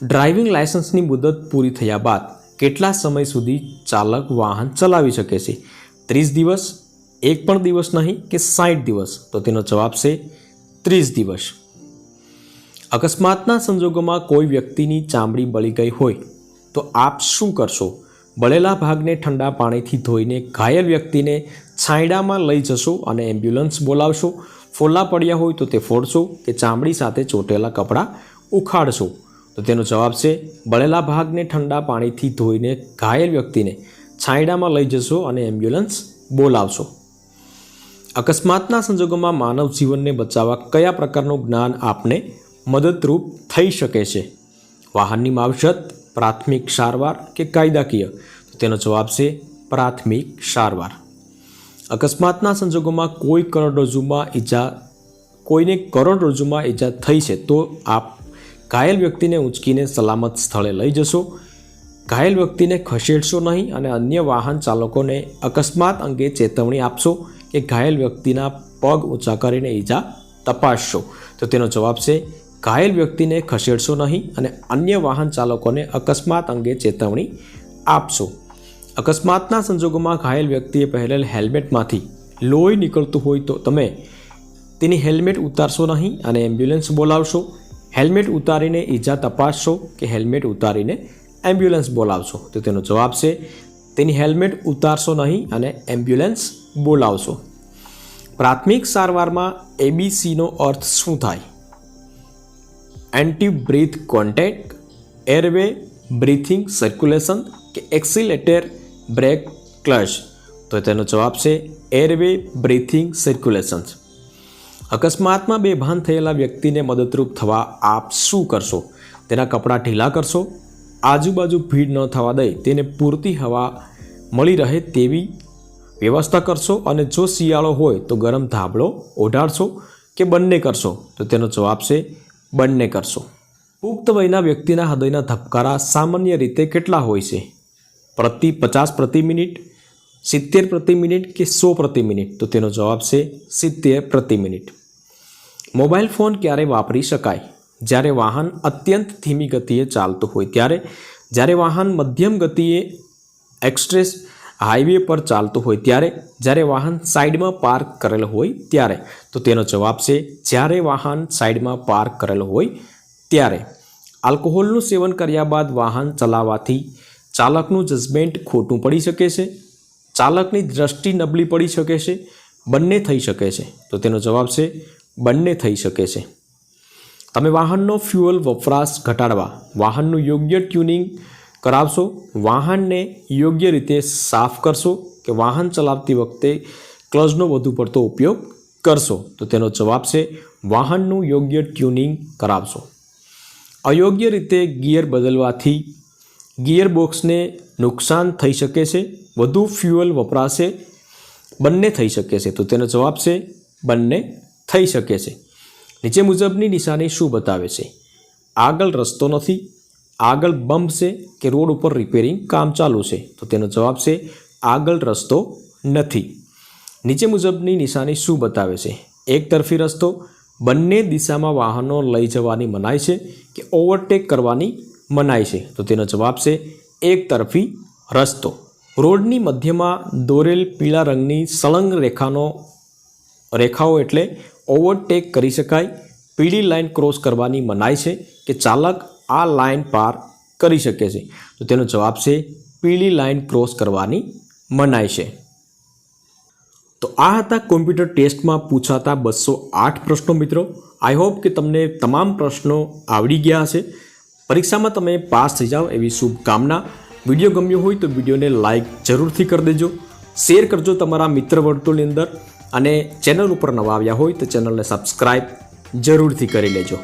ડ્રાઇવિંગ લાયસન્સની મુદત પૂરી થયા બાદ કેટલા સમય સુધી ચાલક વાહન ચલાવી શકે છે? 30 દિવસ, એક પણ દિવસ નહીં, કે 60 દિવસ? તો તેનો જવાબ છે 30 દિવસ. અકસ્માતના સંજોગોમાં કોઈ વ્યક્તિની ચામડી બળી ગઈ હોય તો આપ શું કરશો? બળેલા ભાગને ઠંડા પાણીથી ધોઈને ઘાયલ વ્યક્તિને છાંયડામાં લઈ જશો અને એમ્બ્યુલન્સ બોલાવશો? ફોલ્લા પડ્યા હોય તો તે ફોડશો, કે ચામડી સાથે ચોટેલા કપડાં ઉખાડશો? તો તેનો જવાબ છે બળેલા ભાગને ઠંડા પાણીથી ધોઈને ઘાયલ વ્યક્તિને છાંયડામાં લઈ જશો અને એમ્બ્યુલન્સ બોલાવશો. અકસ્માતના સંજોગોમાં માનવ જીવનને બચાવવા કયા પ્રકારનું જ્ઞાન આપને મદદરૂપ થઈ શકે છે? વાહનની માવજત, પ્રાથમિક સારવાર, કે કાયદાકીય? તો તેનો જવાબ છે પ્રાથમિક સારવાર. અકસ્માતના સંજોગોમાં કોઈને કરોડરજ્જુમાં ઈજા થઈ છે તો આપ ઘાયલ વ્યક્તિને ઉંચકીને સલામત સ્થળે લઈ જશો, ઘાયલ વ્યક્તિને ખસેડશો નહીં અને અન્ય વાહન ચાલકોને અકસ્માત અંગે ચેતવણી આપશો, કે ઘાયલ વ્યક્તિના પગ ઊંચા કરીને ઈજા તપાસશો? તો તેનો જવાબ છે ઘાયલ વ્યક્તિને ખસેડશો નહીં અને અન્ય વાહન ચાલકોને અકસ્માત અંગે ચેતવણી આપશો. અકસ્માતના સંજોગોમાં ઘાયલ વ્યક્તિએ પહેરેલ હેલ્મેટમાંથી લોહી નીકળતું હોય તો તમે તેની હેલ્મેટ ઉતારશો નહીં અને એમ્બ્યુલન્સ બોલાવશો, હેલ્મેટ ઉતારીને ઈજા તપાસશો કે હેલ્મેટ ઉતારીને એમ્બ્યુલન્સ બોલાવશો? તો તેનો જવાબ છે તેની હેલ્મેટ ઉતારશો નહીં અને એમ્બ્યુલન્સ બોલાવશો. પ્રાથમિક સારવારમાં ABCનો અર્થ શું થાય? Anti breath contact, airway, breathing circulation કે એક્સિલેટર, બ્રેક, ક્લચ? તો તેનો જવાબ છે એરવે, બ્રીથિંગ સર્ક્યુલેશન. અકસ્માતમાં બેભાન થયેલા વ્યક્તિને મદદરૂપ થવા આપ શું કરશો? તેના કપડાં ઢીલા કરશો, આજુબાજુ ભીડ ન થવા દઈ તેને પૂરતી હવા મળી રહે તેવી વ્યવસ્થા કરશો, અને જો શિયાળો હોય તો ગરમ ધાબળો ઓઢાડશો કે બંને કરશો? તો તેનો જવાબ છે બંને કરશો. પુખ્ત વયના વ્યક્તિના હૃદયના ધબકારા સામાન્ય રીતે કેટલા હોય છે? 50 પ્રતિ મિનિટ, 70 પ્રતિ મિનિટ કે 100 પ્રતિ મિનિટ? તો તેનો જવાબ છે 70 પ્રતિ મિનિટ. મોબાઈલ ફોન ક્યારે વાપરી શકાય? જ્યારે વાહન અત્યંત ધીમી ગતિએ ચાલતું હોય ત્યારે, જ્યારે વાહન મધ્યમ ગતિએ એક્સપ્રેસ હાઈવે પર ચાલતું હોય ત્યારે, જ્યારે વાહન સાઈડમાં પાર્ક કરેલ હોય ત્યારે? તો તેનો જવાબ છે જ્યારે વાહન સાઈડમાં પાર્ક કરેલ હોય ત્યારે. આલ્કોહોલનું સેવન કર્યા બાદ વાહન ચલાવવાથી ચાલકનું જજમેન્ટ ખોટું પડી શકે છે, ચાલકની દ્રષ્ટિ નબળી પડી શકે છે, બંને થઈ શકે છે? તો તેનો જવાબ છે બંને થઈ શકે છે. તમે વાહનનો ફ્યુઅલ વપરાશ ઘટાડવા વાહનનું યોગ્ય ટ્યુનિંગ કરાવશો, વાહનને યોગ્ય રીતે સાફ કરશો કે વાહન ચલાવતી વખતે ક્લચનો વધુ પડતો ઉપયોગ કરશો? તો તેનો જવાબ છે વાહનનું યોગ્ય ટ્યુનિંગ કરાવશો. અયોગ્ય રીતે ગિયર બદલવાથી ગિયર બોક્સને નુકસાન થઈ શકે છે, વધુ ફ્યુઅલ વપરાશે, બંને થઈ શકે છે? તો તેનો જવાબ છે બંને થઈ શકે છે. નીચે મુજબની નિશાની શું બતાવે છે? આગળ રસ્તો નથી, આગળ બમ્પ છે કે રોડ ઉપર રિપેરિંગ કામ ચાલુ છે? તો તેનો જવાબ છે આગળ રસ્તો નથી. નીચે મુજબની નિશાની શું બતાવે છે? એક તરફી રસ્તો, બંને દિશામાં વાહનો લઈ જવાની મનાઈ છે કે ઓવરટેક કરવાની મનાઈ છે? તો તેનો જવાબ છે એક તરફી રસ્તો. રોડની મધ્યમાં દોરેલ પીળા રંગની સળંગ રેખાઓ એટલે ઓવરટેક કરી શકાય. પીળી લાઇન ક્રોસ કરવાની મનાઈ છે કે ચાલક આ લાઇન પાર કરી શકે છે? તો તેનો જવાબ છે પીળી લાઇન ક્રોસ કરવાની મનાઈ છે. તો આ હતા કોમ્પ્યુટર ટેસ્ટમાં પૂછાતા 208 પ્રશ્નો. મિત્રો, આઈ હોપ કે તમને તમામ પ્રશ્નો આવડી ગયા હશે. પરીક્ષામાં તમે પાસ થઈ જાઓ એવી શુભકામના. વિડીયો ગમ્યો હોય તો વિડીયોને લાઇક જરૂરથી કરી દેજો, શેર કરજો તમારા મિત્ર વર્તુળની અંદર, અને ચેનલ ઉપર નવા આવ્યા હોય તો ચેનલને સબસ્ક્રાઈબ જરૂરથી કરી લેજો.